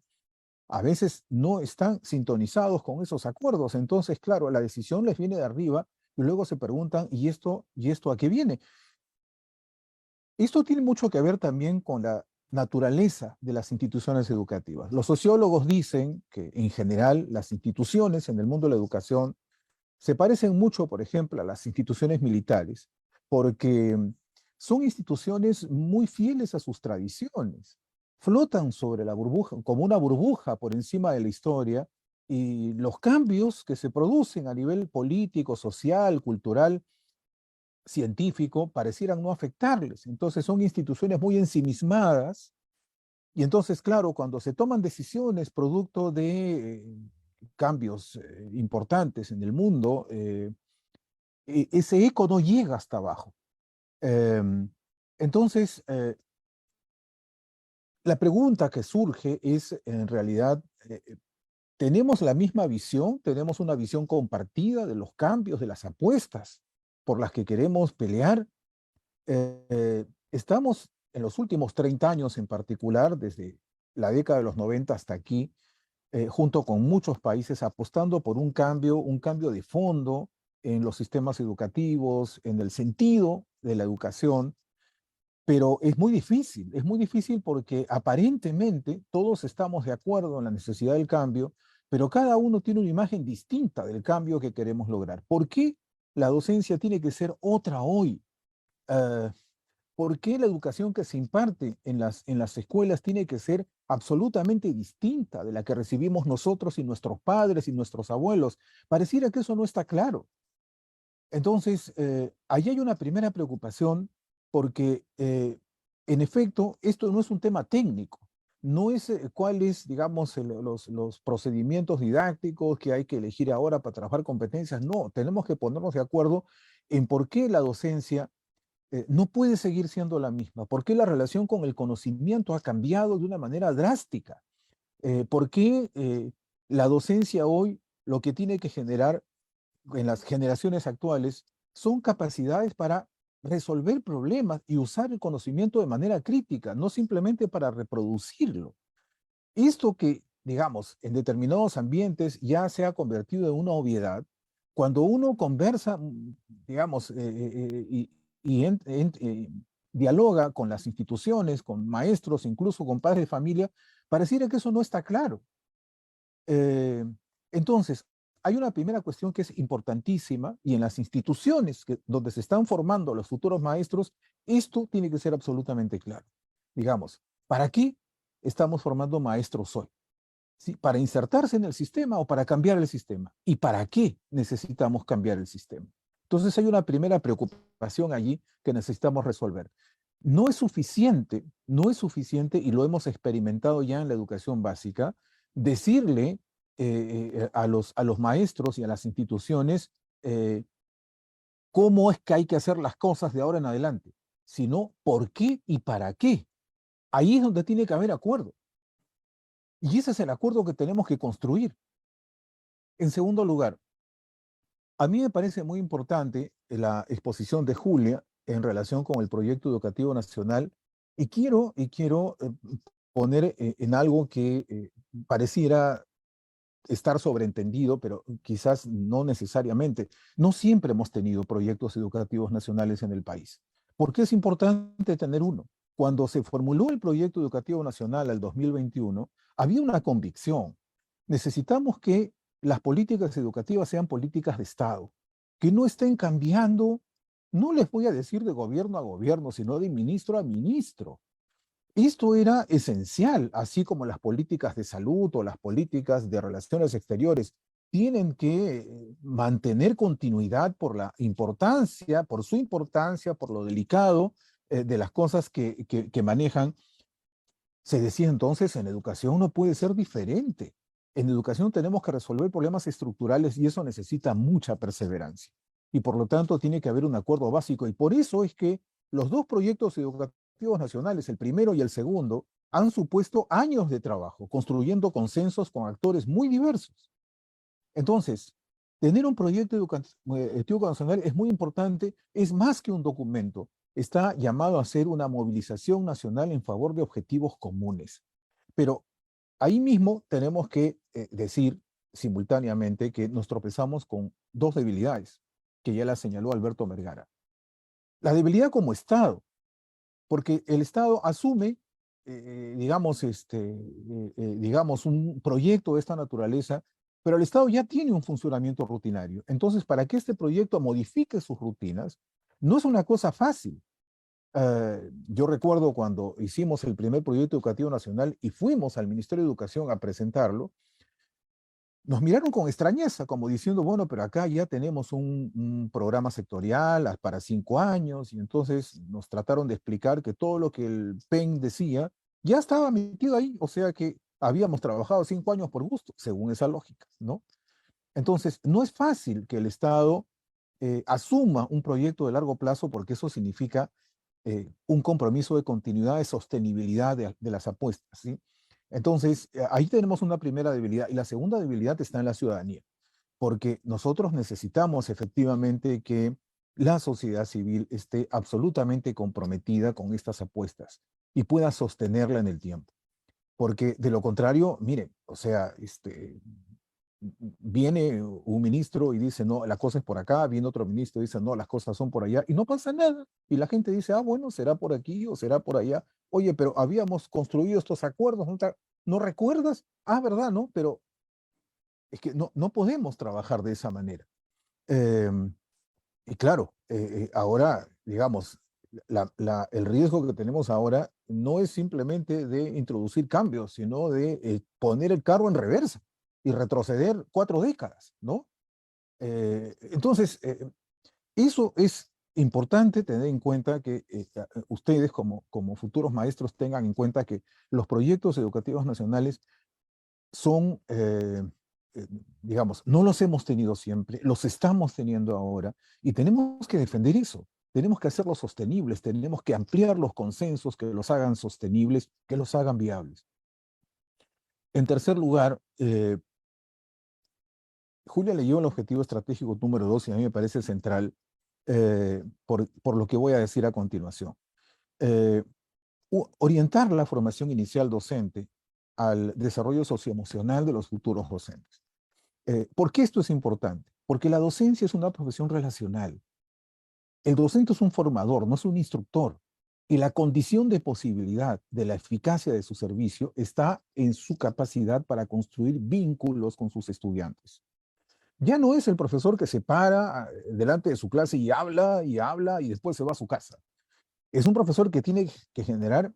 a veces no están sintonizados con esos acuerdos. Entonces, claro, la decisión les viene de arriba y luego se preguntan, ¿y esto a qué viene? Esto tiene mucho que ver también con la naturaleza de las instituciones educativas. Los sociólogos dicen que en general las instituciones en el mundo de la educación se parecen mucho, por ejemplo, a las instituciones militares, porque son instituciones muy fieles a sus tradiciones, flotan sobre la burbuja, como una burbuja por encima de la historia, y los cambios que se producen a nivel político, social, cultural, científico, parecieran no afectarles. Entonces son instituciones muy ensimismadas, y entonces, claro, cuando se toman decisiones producto de cambios importantes en el mundo, ese eco no llega hasta abajo. Entonces, la pregunta que surge es, en realidad, ¿tenemos la misma visión? ¿Tenemos una visión compartida de los cambios, de las apuestas por las que queremos pelear? Estamos en los últimos 30 años en particular, desde la década de los 90 hasta aquí, junto con muchos países, apostando por un cambio de fondo en los sistemas educativos, en el sentido de la educación, pero es muy difícil porque aparentemente todos estamos de acuerdo en la necesidad del cambio, pero cada uno tiene una imagen distinta del cambio que queremos lograr. ¿Por qué la docencia tiene que ser otra hoy? ¿Por qué la educación que se imparte en las escuelas tiene que ser absolutamente distinta de la que recibimos nosotros y nuestros padres y nuestros abuelos? Pareciera que eso no está claro. Entonces, ahí hay una primera preocupación porque, en efecto, esto no es un tema técnico. No es cuáles, digamos, los procedimientos didácticos que hay que elegir ahora para trabajar competencias. No, tenemos que ponernos de acuerdo en por qué la docencia no puede seguir siendo la misma. ¿Por qué la relación con el conocimiento ha cambiado de una manera drástica? ¿Por qué la docencia hoy lo que tiene que generar en las generaciones actuales son capacidades para resolver problemas y usar el conocimiento de manera crítica, no simplemente para reproducirlo? Esto que, digamos, en determinados ambientes ya se ha convertido en una obviedad, cuando uno conversa, digamos, dialoga con las instituciones, con maestros, incluso con padres de familia, pareciera que eso no está claro. Entonces, hay una primera cuestión que es importantísima, y en las instituciones donde se están formando los futuros maestros, esto tiene que ser absolutamente claro. Digamos, ¿para qué estamos formando maestros hoy? ¿Sí? ¿Para insertarse en el sistema o para cambiar el sistema? ¿Y para qué necesitamos cambiar el sistema? Entonces hay una primera preocupación allí que necesitamos resolver. No es suficiente, y lo hemos experimentado ya en la educación básica, decirle a los maestros y a las instituciones cómo es que hay que hacer las cosas de ahora en adelante, sino por qué y para qué. Ahí es donde tiene que haber acuerdo. Y ese es el acuerdo que tenemos que construir. En segundo lugar, a mí me parece muy importante la exposición de Julia en relación con el proyecto educativo nacional y quiero poner en algo que pareciera estar sobreentendido, pero quizás no necesariamente. No siempre hemos tenido proyectos educativos nacionales en el país. ¿Por qué es importante tener uno? Cuando se formuló el proyecto educativo nacional al 2021, había una convicción. Necesitamos que las políticas educativas sean políticas de Estado, que no estén cambiando, no les voy a decir de gobierno a gobierno, sino de ministro a ministro. Esto era esencial, así como las políticas de salud o las políticas de relaciones exteriores tienen que mantener continuidad por la importancia, por su importancia, por lo delicado de las cosas que manejan. Se decía entonces, en educación no puede ser diferente. En educación tenemos que resolver problemas estructurales y eso necesita mucha perseverancia. Y por lo tanto tiene que haber un acuerdo básico. Y por eso es que los dos proyectos educativos nacionales, el primero y el segundo, han supuesto años de trabajo, construyendo consensos con actores muy diversos. Entonces, tener un proyecto educativo nacional es muy importante, es más que un documento, está llamado a ser una movilización nacional en favor de objetivos comunes. Pero ahí mismo tenemos que decir simultáneamente que nos tropezamos con dos debilidades, que ya las señaló Alberto Vergara. La debilidad como Estado, porque el Estado asume, digamos, un proyecto de esta naturaleza, pero el Estado ya tiene un funcionamiento rutinario. Entonces, para que este proyecto modifique sus rutinas, no es una cosa fácil. Yo recuerdo cuando hicimos el primer proyecto educativo nacional y fuimos al Ministerio de Educación a presentarlo, nos miraron con extrañeza, como diciendo, bueno, pero acá ya tenemos un programa sectorial para 5 años, y entonces nos trataron de explicar que todo lo que el PEN decía ya estaba metido ahí, o sea que habíamos trabajado 5 años por gusto, según esa lógica, ¿no? Entonces, no es fácil que el Estado asuma un proyecto de largo plazo porque eso significa un compromiso de continuidad, de sostenibilidad de las apuestas, ¿sí? Entonces, ahí tenemos una primera debilidad. Y la segunda debilidad está en la ciudadanía, porque nosotros necesitamos efectivamente que la sociedad civil esté absolutamente comprometida con estas apuestas y pueda sostenerla en el tiempo. Porque de lo contrario, mire, o sea, viene un ministro y dice, no, la cosa es por acá, viene otro ministro y dice, no, las cosas son por allá, y no pasa nada. Y la gente dice, ah, bueno, será por aquí o será por allá. Oye, pero habíamos construido estos acuerdos, ¿no recuerdas? Ah, ¿verdad? No, pero es que no podemos trabajar de esa manera. Y claro, ahora, digamos, el riesgo que tenemos ahora no es simplemente de introducir cambios, sino de poner el carro en reversa y retroceder 4 décadas, ¿no? Entonces, eso es importante tener en cuenta que ustedes como futuros maestros tengan en cuenta que los proyectos educativos nacionales son, digamos, no los hemos tenido siempre, los estamos teniendo ahora y tenemos que defender eso. Tenemos que hacerlos sostenibles, tenemos que ampliar los consensos que los hagan sostenibles, que los hagan viables. En tercer lugar, Julia leyó el objetivo estratégico número 2 y a mí me parece central por lo que voy a decir a continuación. Orientar la formación inicial docente al desarrollo socioemocional de los futuros docentes. ¿Por qué esto es importante? Porque la docencia es una profesión relacional. El docente es un formador, no es un instructor. Y la condición de posibilidad de la eficacia de su servicio está en su capacidad para construir vínculos con sus estudiantes. Ya no es el profesor que se para delante de su clase y habla y después se va a su casa. Es un profesor que tiene que generar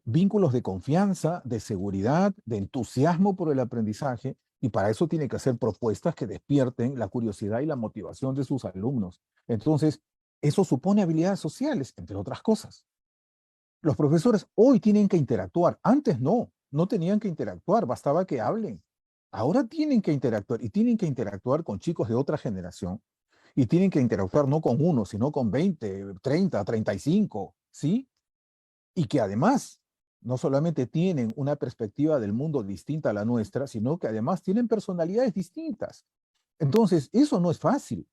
vínculos de confianza, de seguridad, de entusiasmo por el aprendizaje, y para eso tiene que hacer propuestas que despierten la curiosidad y la motivación de sus alumnos. Entonces, eso supone habilidades sociales, entre otras cosas. Los profesores hoy tienen que interactuar. Antes no tenían que interactuar, bastaba que hablen. Ahora tienen que interactuar y tienen que interactuar con chicos de otra generación y tienen que interactuar no con uno, sino con 20, 30, 35, ¿sí? Y que además no solamente tienen una perspectiva del mundo distinta a la nuestra, sino que además tienen personalidades distintas. Entonces, eso no es fácil,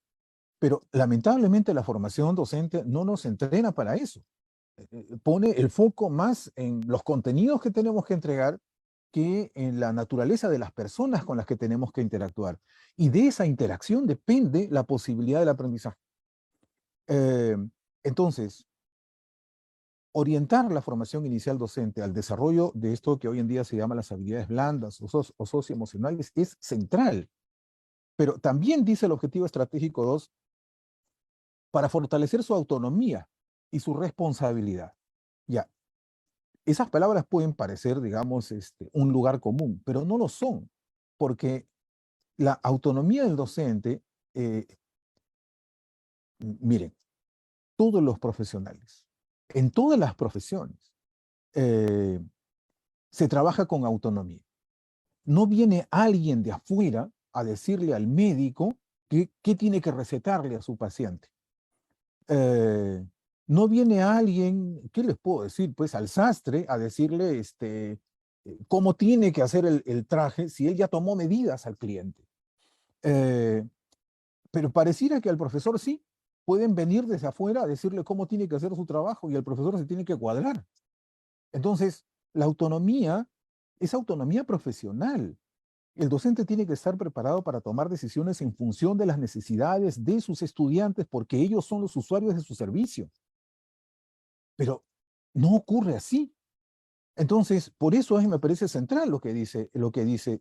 pero lamentablemente la formación docente no nos entrena para eso. Pone el foco más en los contenidos que tenemos que entregar que en la naturaleza de las personas con las que tenemos que interactuar. Y de esa interacción depende la posibilidad del aprendizaje. Entonces, orientar la formación inicial docente al desarrollo de esto que hoy en día se llama las habilidades blandas o socioemocionales es central. Pero también dice el objetivo estratégico 2, para fortalecer su autonomía y su responsabilidad. Ya, esas palabras pueden parecer, digamos, un lugar común, pero no lo son, porque la autonomía del docente, miren, todos los profesionales, en todas las profesiones, se trabaja con autonomía. No viene alguien de afuera a decirle al médico qué tiene que recetarle a su paciente. No viene alguien, ¿qué les puedo decir? Pues al sastre a decirle cómo tiene que hacer el traje si él ya tomó medidas al cliente. Pero pareciera que al profesor sí, pueden venir desde afuera a decirle cómo tiene que hacer su trabajo y el profesor se tiene que cuadrar. Entonces, la autonomía es autonomía profesional. El docente tiene que estar preparado para tomar decisiones en función de las necesidades de sus estudiantes porque ellos son los usuarios de su servicio. Pero no ocurre así. Entonces, por eso me parece central lo que dice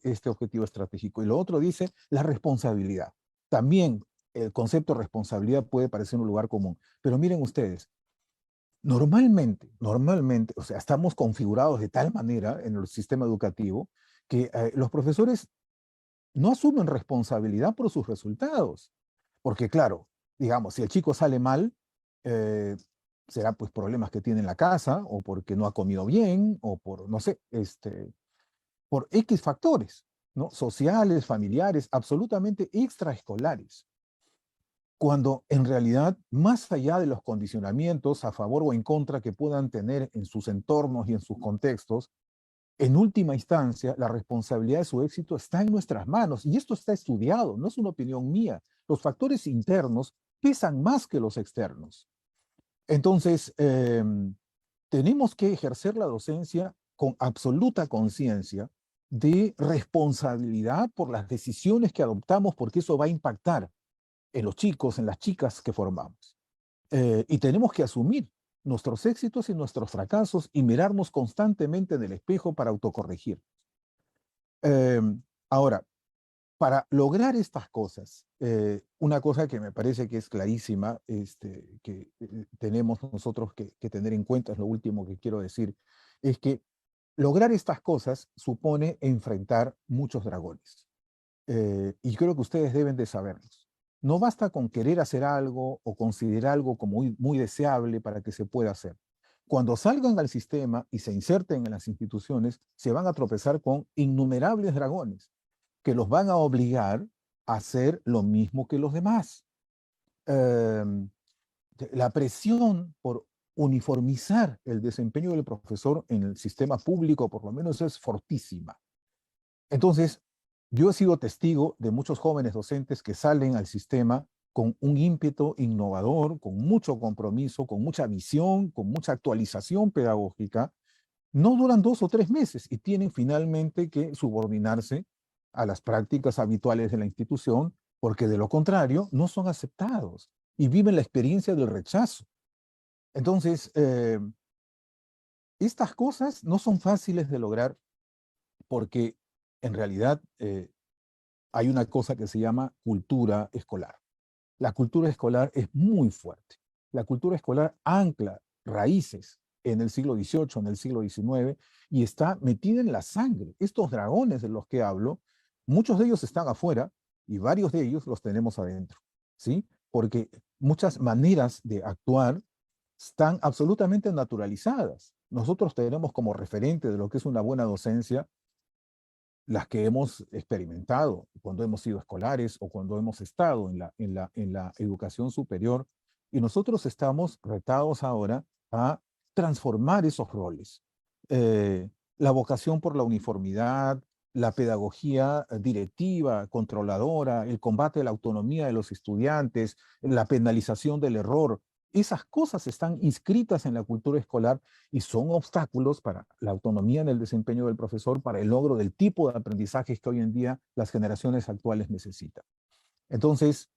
este objetivo estratégico. Y lo otro dice la responsabilidad. También el concepto de responsabilidad puede parecer un lugar común. Pero miren ustedes, normalmente, o sea, estamos configurados de tal manera en el sistema educativo que los profesores no asumen responsabilidad por sus resultados. Porque claro, digamos, si el chico sale mal, será pues problemas que tiene en la casa, o porque no ha comido bien, o por, no sé, por X factores, ¿no? Sociales, familiares, absolutamente extraescolares. Cuando en realidad, más allá de los condicionamientos a favor o en contra que puedan tener en sus entornos y en sus contextos, en última instancia, la responsabilidad de su éxito está en nuestras manos. Y esto está estudiado, no es una opinión mía. Los factores internos pesan más que los externos. Entonces, tenemos que ejercer la docencia con absoluta conciencia de responsabilidad por las decisiones que adoptamos, porque eso va a impactar en los chicos, en las chicas que formamos. Y tenemos que asumir nuestros éxitos y nuestros fracasos y mirarnos constantemente en el espejo para autocorregir. Ahora, para lograr estas cosas, una cosa que me parece que es clarísima, que tenemos nosotros que tener en cuenta, es lo último que quiero decir, es que lograr estas cosas supone enfrentar muchos dragones. Y creo que ustedes deben de saberlos. No basta con querer hacer algo o considerar algo como muy, muy deseable para que se pueda hacer. Cuando salgan al sistema y se inserten en las instituciones, se van a tropezar con innumerables dragones que los van a obligar a hacer lo mismo que los demás. La presión por uniformizar el desempeño del profesor en el sistema público, por lo menos, es fortísima. Entonces, yo he sido testigo de muchos jóvenes docentes que salen al sistema con un ímpetu innovador, con mucho compromiso, con mucha visión, con mucha actualización pedagógica. No duran 2 o 3 meses y tienen finalmente que subordinarse a las prácticas habituales de la institución, porque de lo contrario no son aceptados y viven la experiencia del rechazo. Entonces, estas cosas no son fáciles de lograr porque en realidad hay una cosa que se llama cultura escolar. La cultura escolar es muy fuerte. La cultura escolar ancla raíces en el siglo XVIII, en el siglo XIX, y está metida en la sangre. Estos dragones de los que hablo, muchos de ellos están afuera y varios de ellos los tenemos adentro, ¿sí? Porque muchas maneras de actuar están absolutamente naturalizadas. Nosotros tenemos como referente de lo que es una buena docencia las que hemos experimentado cuando hemos sido escolares o cuando hemos estado en la educación superior, y nosotros estamos retados ahora a transformar esos roles. La vocación por la uniformidad, la pedagogía directiva, controladora, el combate a la autonomía de los estudiantes, la penalización del error, esas cosas están inscritas en la cultura escolar y son obstáculos para la autonomía en el desempeño del profesor, para el logro del tipo de aprendizajes que hoy en día las generaciones actuales necesitan. Entonces,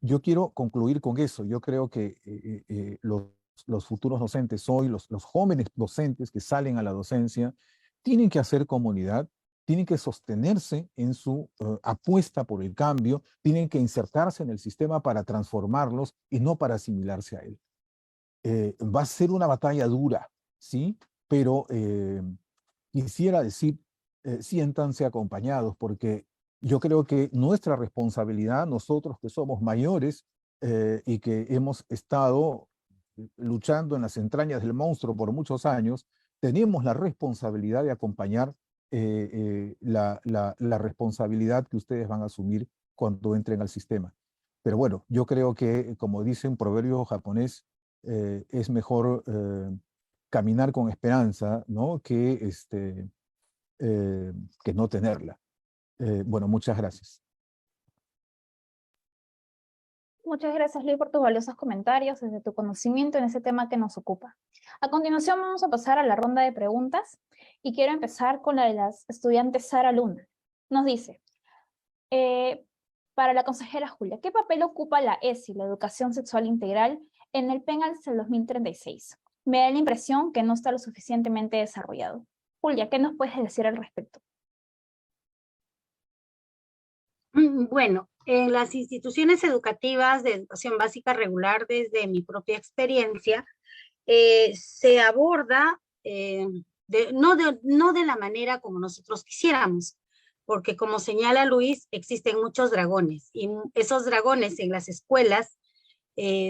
yo quiero concluir con eso. Yo creo que los futuros docentes hoy, los jóvenes docentes que salen a la docencia, tienen que hacer comunidad, tienen que sostenerse en su apuesta por el cambio, tienen que insertarse en el sistema para transformarlos y no para asimilarse a él. Va a ser una batalla dura, ¿sí? Pero quisiera decir, siéntanse acompañados, porque yo creo que nuestra responsabilidad, nosotros que somos mayores y que hemos estado luchando en las entrañas del monstruo por muchos años, tenemos la responsabilidad de acompañar la responsabilidad que ustedes van a asumir cuando entren al sistema. Pero bueno, yo creo que, como dice un proverbio japonés, es mejor caminar con esperanza, ¿no? que no tenerla. Bueno, muchas gracias. Muchas gracias, Luis, por tus valiosos comentarios desde tu conocimiento en ese tema que nos ocupa. A continuación vamos a pasar a la ronda de preguntas y quiero empezar con la de las estudiantes Sara Luna. Nos dice, para la consejera Julia, ¿qué papel ocupa la ESI, la educación sexual integral, en el PENALS del 2036? Me da la impresión que no está lo suficientemente desarrollado. Julia, ¿qué nos puedes decir al respecto? Bueno, en las instituciones educativas de educación básica regular, desde mi propia experiencia, se aborda no de la manera como nosotros quisiéramos, porque como señala Luis, existen muchos dragones, y esos dragones en las escuelas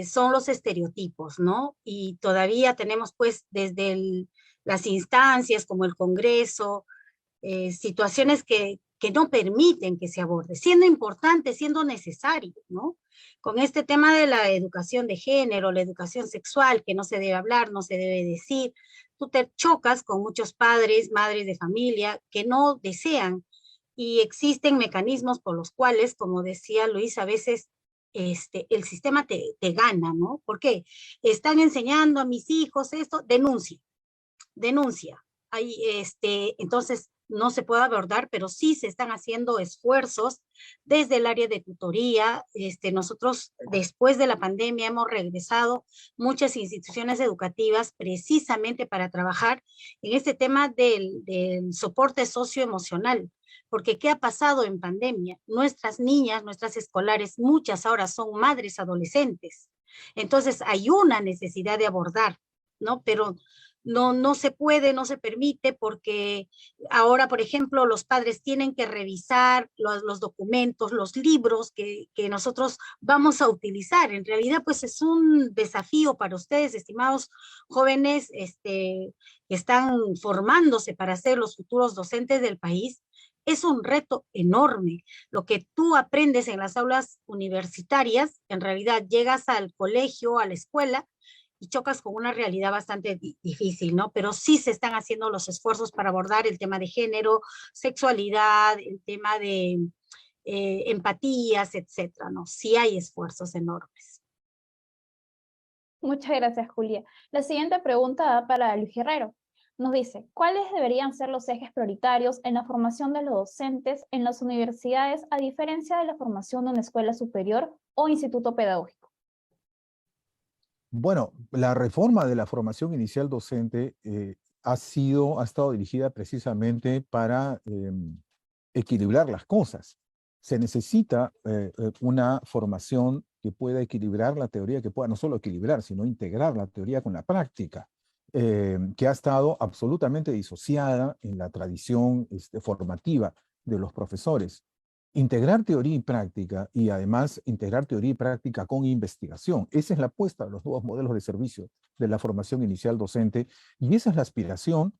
son los estereotipos, ¿no? Y todavía tenemos pues desde las instancias como el Congreso, situaciones que no permiten que se aborde, siendo importante, siendo necesario, ¿no? Con este tema de la educación de género, la educación sexual, que no se debe hablar, no se debe decir, tú te chocas con muchos padres, madres de familia, que no desean, y existen mecanismos por los cuales, como decía Luis, a veces el sistema te gana, ¿no? ¿Por qué? Están enseñando a mis hijos esto, denuncia. Ahí, entonces, no se puede abordar, pero sí se están haciendo esfuerzos desde el área de tutoría. Nosotros, después de la pandemia, hemos regresado muchas instituciones educativas precisamente para trabajar en este tema del soporte socioemocional. Porque ¿qué ha pasado en pandemia? Nuestras niñas, nuestras escolares, muchas ahora son madres adolescentes. Entonces, hay una necesidad de abordar, ¿no? Pero no se puede, no se permite, porque ahora, por ejemplo, los padres tienen que revisar los documentos, los libros que nosotros vamos a utilizar. En realidad, pues es un desafío para ustedes, estimados jóvenes que están formándose para ser los futuros docentes del país. Es un reto enorme. Lo que tú aprendes en las aulas universitarias, en realidad llegas al colegio, a la escuela, y chocas con una realidad bastante difícil, ¿no? Pero sí se están haciendo los esfuerzos para abordar el tema de género, sexualidad, el tema de empatías, etcétera, ¿no? Sí hay esfuerzos enormes. Muchas gracias, Julia. La siguiente pregunta va para Luis Guerrero. Nos dice, ¿cuáles deberían ser los ejes prioritarios en la formación de los docentes en las universidades a diferencia de la formación de una escuela superior o instituto pedagógico? Bueno, la reforma de la formación inicial docente ha estado dirigida precisamente para equilibrar las cosas. Se necesita una formación que pueda equilibrar la teoría, que pueda no solo equilibrar, sino integrar la teoría con la práctica, que ha estado absolutamente disociada en la tradición formativa de los profesores. Integrar teoría y práctica, y además integrar teoría y práctica con investigación. Esa es la apuesta de los nuevos modelos de servicio de la formación inicial docente, y esa es la aspiración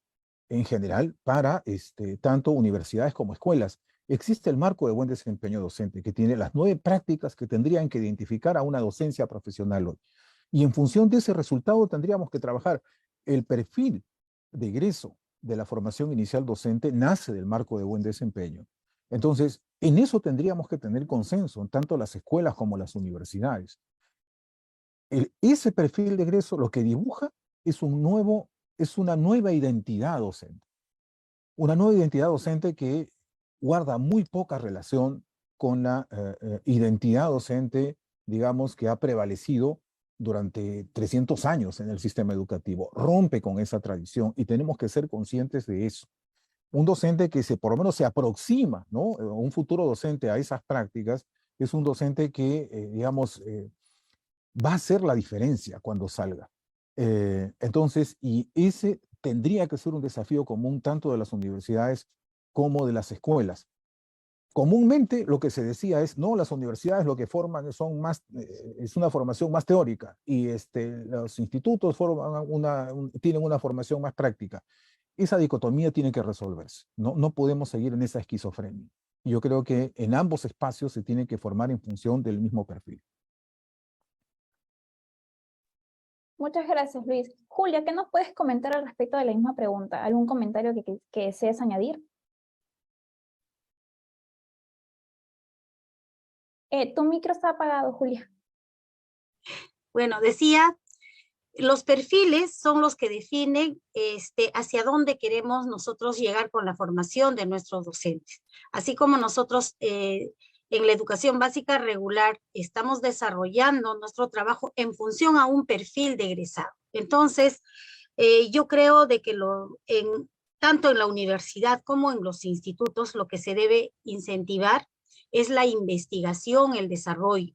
en general para tanto universidades como escuelas. Existe el marco de buen desempeño docente, que tiene las 9 prácticas que tendrían que identificar a una docencia profesional hoy. Y en función de ese resultado tendríamos que trabajar. El perfil de egreso de la formación inicial docente nace del marco de buen desempeño. Entonces, en eso tendríamos que tener consenso, en tanto las escuelas como las universidades. Ese perfil de egreso lo que dibuja es una nueva identidad docente. Una nueva identidad docente que guarda muy poca relación con la identidad docente, digamos, que ha prevalecido durante 300 años en el sistema educativo. Rompe con esa tradición y tenemos que ser conscientes de eso. Un docente que por lo menos se aproxima, ¿no? Un futuro docente a esas prácticas es un docente que, digamos, va a hacer la diferencia cuando salga. Entonces, y ese tendría que ser un desafío común tanto de las universidades como de las escuelas. Comúnmente lo que se decía es, no, las universidades lo que forman es una formación más teórica y los institutos tienen una formación más práctica. Esa dicotomía tiene que resolverse. No podemos seguir en esa esquizofrenia. Yo creo que en ambos espacios se tiene que formar en función del mismo perfil. Muchas gracias, Luis. Julia, ¿qué nos puedes comentar al respecto de la misma pregunta? ¿Algún comentario que desees añadir? Tu micro está apagado, Julia. Bueno, decía, los perfiles son los que definen hacia dónde queremos nosotros llegar con la formación de nuestros docentes. Así como nosotros en la educación básica regular estamos desarrollando nuestro trabajo en función a un perfil de egresado. Entonces, yo creo de que tanto en la universidad como en los institutos lo que se debe incentivar es la investigación, el desarrollo.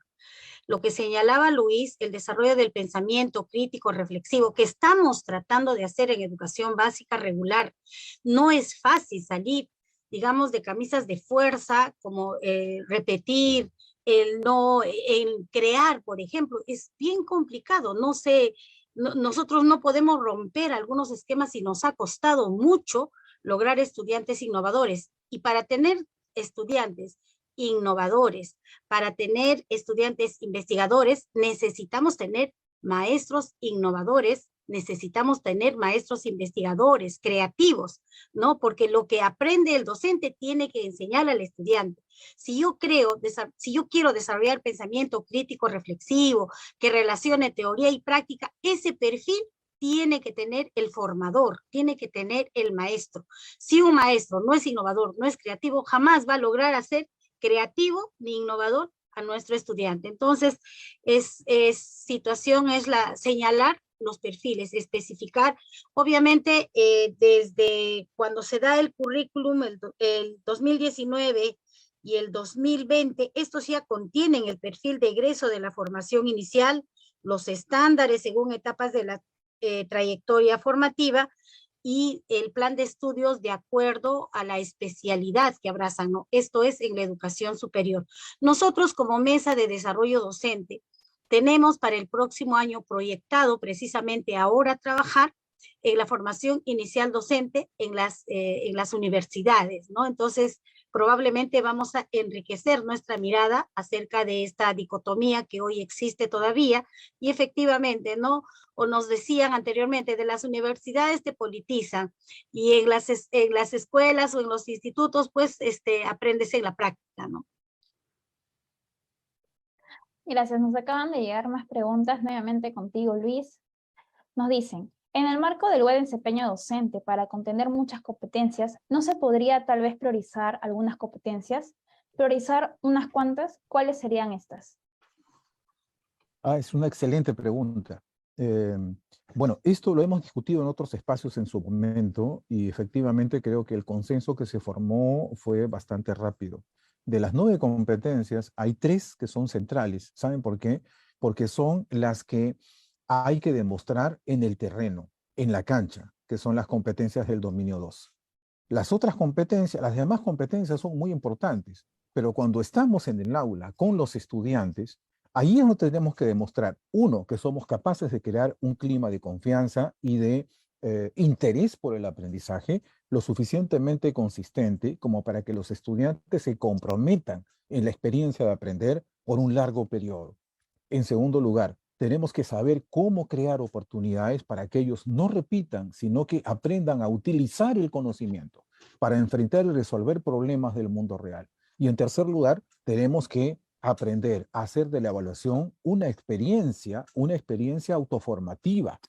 Lo que señalaba Luis, el desarrollo del pensamiento crítico, reflexivo, que estamos tratando de hacer en educación básica regular. No es fácil salir, digamos, de camisas de fuerza, como repetir, el crear, por ejemplo, es bien complicado. No sé, nosotros no podemos romper algunos esquemas y nos ha costado mucho lograr estudiantes innovadores. Y para tener estudiantes innovadores, para tener estudiantes investigadores, necesitamos tener maestros innovadores, necesitamos tener maestros investigadores, creativos, ¿no? Porque lo que aprende el docente tiene que enseñar al estudiante. Si yo quiero desarrollar pensamiento crítico, reflexivo, que relacione teoría y práctica, ese perfil tiene que tener el formador, tiene que tener el maestro. Si un maestro no es innovador, no es creativo, jamás va a lograr hacer creativo ni innovador a nuestro estudiante. Entonces, situación es señalar los perfiles, especificar, obviamente, desde cuando se da el currículum, el 2019 y el 2020, estos ya contienen el perfil de egreso de la formación inicial, los estándares según etapas de la trayectoria formativa, y el plan de estudios de acuerdo a la especialidad que abrazan, ¿no? Esto es en la educación superior. Nosotros como Mesa de Desarrollo Docente tenemos para el próximo año proyectado precisamente ahora trabajar en la formación inicial docente en las universidades, ¿no? Entonces, probablemente vamos a enriquecer nuestra mirada acerca de esta dicotomía que hoy existe todavía y efectivamente, ¿no? O nos decían anteriormente, de las universidades te politizan y en las escuelas o en los institutos, pues, aprendes en la práctica, ¿no? Gracias. Nos acaban de llegar más preguntas nuevamente contigo, Luis. Nos dicen, en el marco del buen desempeño docente para contener muchas competencias, ¿no se podría tal vez priorizar algunas competencias? ¿Priorizar unas cuantas? ¿Cuáles serían estas? Es una excelente pregunta. Bueno, esto lo hemos discutido en otros espacios en su momento y efectivamente creo que el consenso que se formó fue bastante rápido. De las 9 competencias, hay 3 que son centrales. ¿Saben por qué? Porque son las que hay que demostrar en el terreno, en la cancha, que son las competencias del dominio 2. Las otras competencias, las demás competencias son muy importantes, pero cuando estamos en el aula con los estudiantes, ahí es donde tenemos que demostrar, uno, que somos capaces de crear un clima de confianza y de interés por el aprendizaje lo suficientemente consistente como para que los estudiantes se comprometan en la experiencia de aprender por un largo periodo. En segundo lugar, tenemos que saber cómo crear oportunidades para que ellos no repitan, sino que aprendan a utilizar el conocimiento para enfrentar y resolver problemas del mundo real. Y en tercer lugar, tenemos que aprender a hacer de la evaluación una experiencia autoformativa,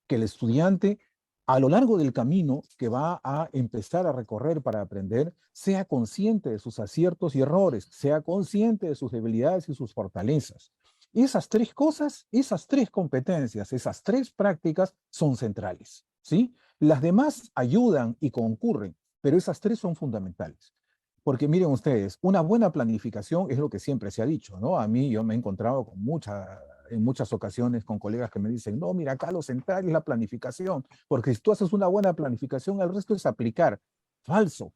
que el estudiante a lo largo del camino que va a empezar a recorrer para aprender, sea consciente de sus aciertos y errores, sea consciente de sus debilidades y sus fortalezas. Esas tres cosas, esas tres competencias, esas tres prácticas son centrales, ¿sí? Las demás ayudan y concurren, pero esas tres son fundamentales. Porque miren ustedes, una buena planificación es lo que siempre se ha dicho, ¿no? A mí yo me he encontrado en muchas ocasiones con colegas que me dicen, no, mira, acá lo central es la planificación, porque si tú haces una buena planificación, el resto es aplicar. Falso,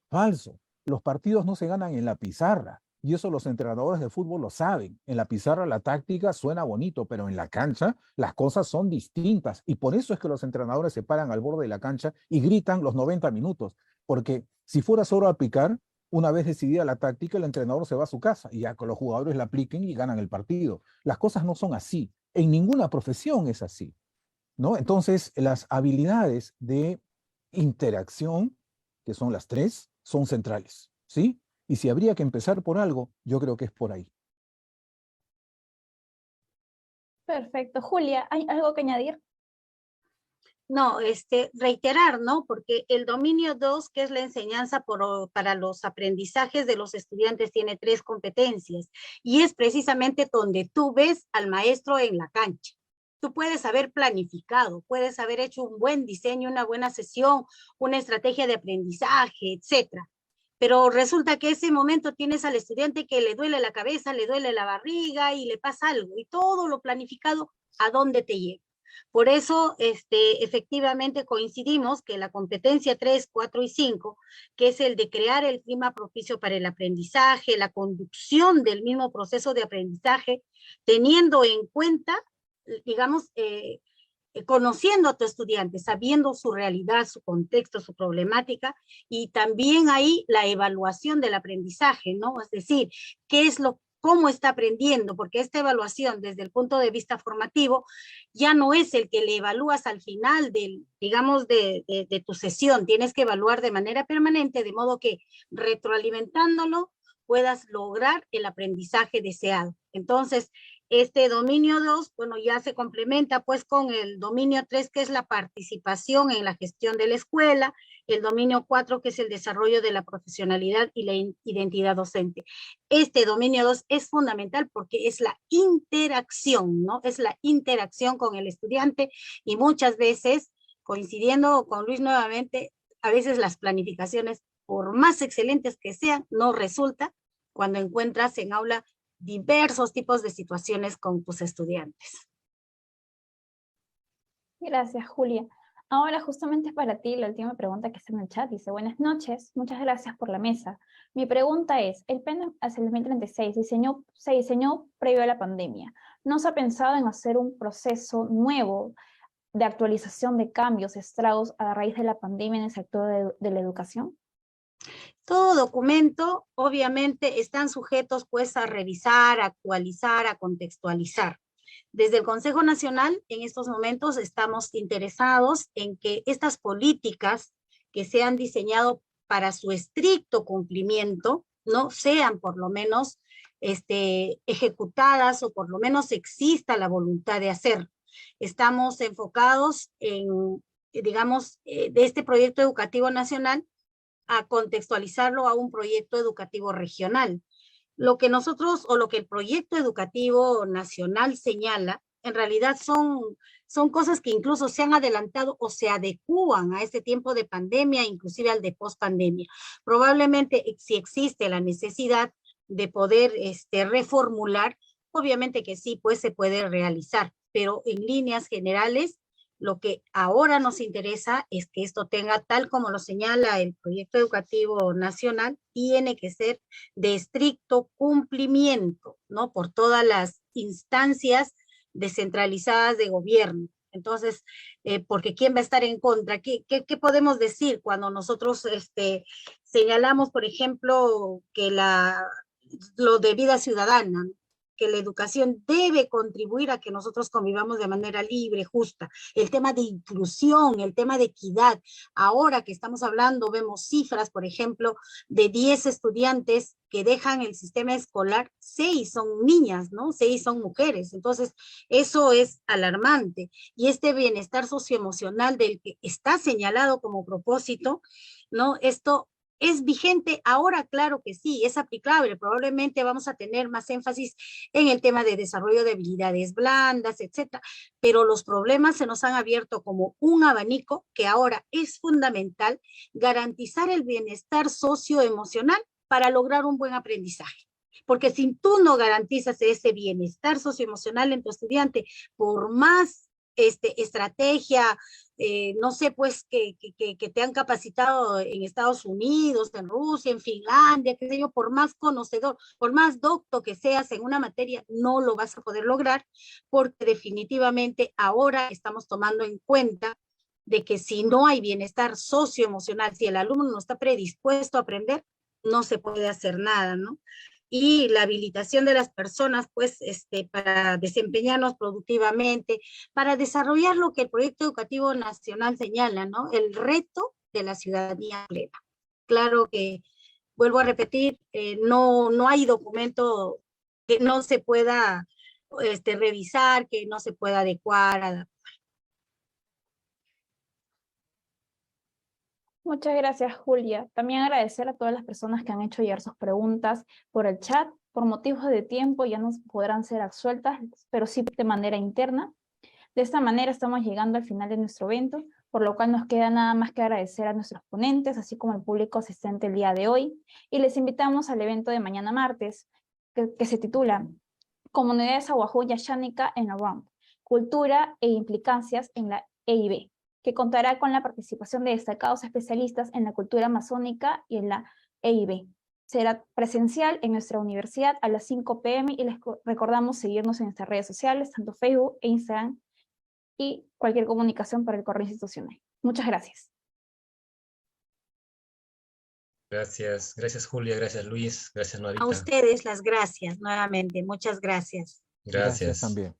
falso. Los partidos no se ganan en la pizarra, y eso los entrenadores de fútbol lo saben. En la pizarra la táctica suena bonito, pero en la cancha las cosas son distintas, y por eso es que los entrenadores se paran al borde de la cancha y gritan los 90 minutos, porque si fuera solo a picar, una vez decidida la táctica, el entrenador se va a su casa y ya que los jugadores la apliquen y ganan el partido. Las cosas no son así. En ninguna profesión es así, ¿no? Entonces, las habilidades de interacción, que son las tres, son centrales, ¿sí? Y si habría que empezar por algo, yo creo que es por ahí. Perfecto. Julia, ¿hay algo que añadir? No, reiterar, ¿no? Porque el dominio 2, que es la enseñanza para los aprendizajes de los estudiantes, tiene 3 competencias y es precisamente donde tú ves al maestro en la cancha. Tú puedes haber planificado, puedes haber hecho un buen diseño, una buena sesión, una estrategia de aprendizaje, etcétera. Pero resulta que ese momento tienes al estudiante que le duele la cabeza, le duele la barriga y le pasa algo y todo lo planificado, ¿a dónde te lleva? Por eso, efectivamente coincidimos que la competencia 3, 4 y 5, que es el de crear el clima propicio para el aprendizaje, la conducción del mismo proceso de aprendizaje, teniendo en cuenta, digamos, conociendo a tu estudiante, sabiendo su realidad, su contexto, su problemática, y también ahí la evaluación del aprendizaje, ¿no? Es decir, ¿qué es cómo está aprendiendo? Porque esta evaluación desde el punto de vista formativo ya no es el que le evalúas al final digamos, de tu sesión. Tienes que evaluar de manera permanente, de modo que retroalimentándolo puedas lograr el aprendizaje deseado. Entonces, este dominio 2, bueno, ya se complementa pues con el dominio 3, que es la participación en la gestión de la escuela, el dominio 4, que es el desarrollo de la profesionalidad y la identidad docente. Este dominio 2 es fundamental porque es la interacción, ¿no? Es la interacción con el estudiante y muchas veces, coincidiendo con Luis nuevamente, a veces las planificaciones, por más excelentes que sean, no resulta cuando encuentras en aula diversos tipos de situaciones con tus estudiantes. Gracias, Julia. Ahora, justamente para ti, la última pregunta que está en el chat dice: buenas noches, muchas gracias por la mesa. Mi pregunta es, el PEN hacia el 2036 se diseñó previo a la pandemia. ¿No se ha pensado en hacer un proceso nuevo de actualización de cambios, estragos a raíz de la pandemia en el sector de la educación? Todo documento, obviamente, están sujetos pues a revisar, a actualizar, a contextualizar. Desde el Consejo Nacional, en estos momentos, estamos interesados en que estas políticas que se han diseñado para su estricto cumplimiento, no sean por lo menos ejecutadas o por lo menos exista la voluntad de hacerlo. Estamos enfocados en, digamos, de este proyecto educativo nacional a contextualizarlo a un proyecto educativo regional. Lo que nosotros o lo que el proyecto educativo nacional señala, en realidad son cosas que incluso se han adelantado o se adecúan a este tiempo de pandemia, inclusive al de post-pandemia. Probablemente si existe la necesidad de poder reformular, obviamente que sí, pues se puede realizar, pero en líneas generales, lo que ahora nos interesa es que esto tenga, tal como lo señala el proyecto educativo nacional, tiene que ser de estricto cumplimiento, ¿no? Por todas las instancias descentralizadas de gobierno. Entonces, porque ¿quién va a estar en contra? ¿Qué podemos decir cuando nosotros señalamos, por ejemplo, que lo de vida ciudadana, que la educación debe contribuir a que nosotros convivamos de manera libre, justa? El tema de inclusión, el tema de equidad. Ahora que estamos hablando, vemos cifras, por ejemplo, de 10 estudiantes que dejan el sistema escolar, 6 son niñas, ¿no? 6 son mujeres. Entonces, eso es alarmante. Y este bienestar socioemocional del que está señalado como propósito, ¿no? Esto ¿es vigente ahora? Claro que sí, es aplicable. Probablemente vamos a tener más énfasis en el tema de desarrollo de habilidades blandas, etcétera. Pero los problemas se nos han abierto como un abanico que ahora es fundamental garantizar el bienestar socioemocional para lograr un buen aprendizaje. Porque si tú no garantizas ese bienestar socioemocional en tu estudiante, por más estrategia, no sé, pues, que te han capacitado en Estados Unidos, en Rusia, en Finlandia, qué sé yo, por más conocedor, por más docto que seas en una materia, no lo vas a poder lograr, porque definitivamente ahora estamos tomando en cuenta de que si no hay bienestar socioemocional, si el alumno no está predispuesto a aprender, no se puede hacer nada, ¿no? Y la habilitación de las personas, pues, para desempeñarnos productivamente, para desarrollar lo que el Proyecto Educativo Nacional señala, ¿no? El reto de la ciudadanía plena. Claro que, vuelvo a repetir, no hay documento que no se pueda revisar, que no se pueda adecuar. Muchas gracias, Julia. También agradecer a todas las personas que han hecho llegar sus preguntas por el chat. Por motivos de tiempo ya no podrán ser absueltas, pero sí de manera interna. De esta manera estamos llegando al final de nuestro evento, por lo cual nos queda nada más que agradecer a nuestros ponentes, así como al público asistente el día de hoy, y les invitamos al evento de mañana martes, que se titula Comunidades Aguajuya Xánica en Around, Cultura e Implicancias en la EIB, que contará con la participación de destacados especialistas en la cultura amazónica y en la EIB. Será presencial en nuestra universidad a las 5 p.m. y les recordamos seguirnos en nuestras redes sociales, tanto Facebook e Instagram, y cualquier comunicación para el correo institucional. Muchas gracias. Gracias, gracias Julia, gracias Luis, gracias Novita. A ustedes las gracias nuevamente, muchas gracias. Gracias. Gracias también.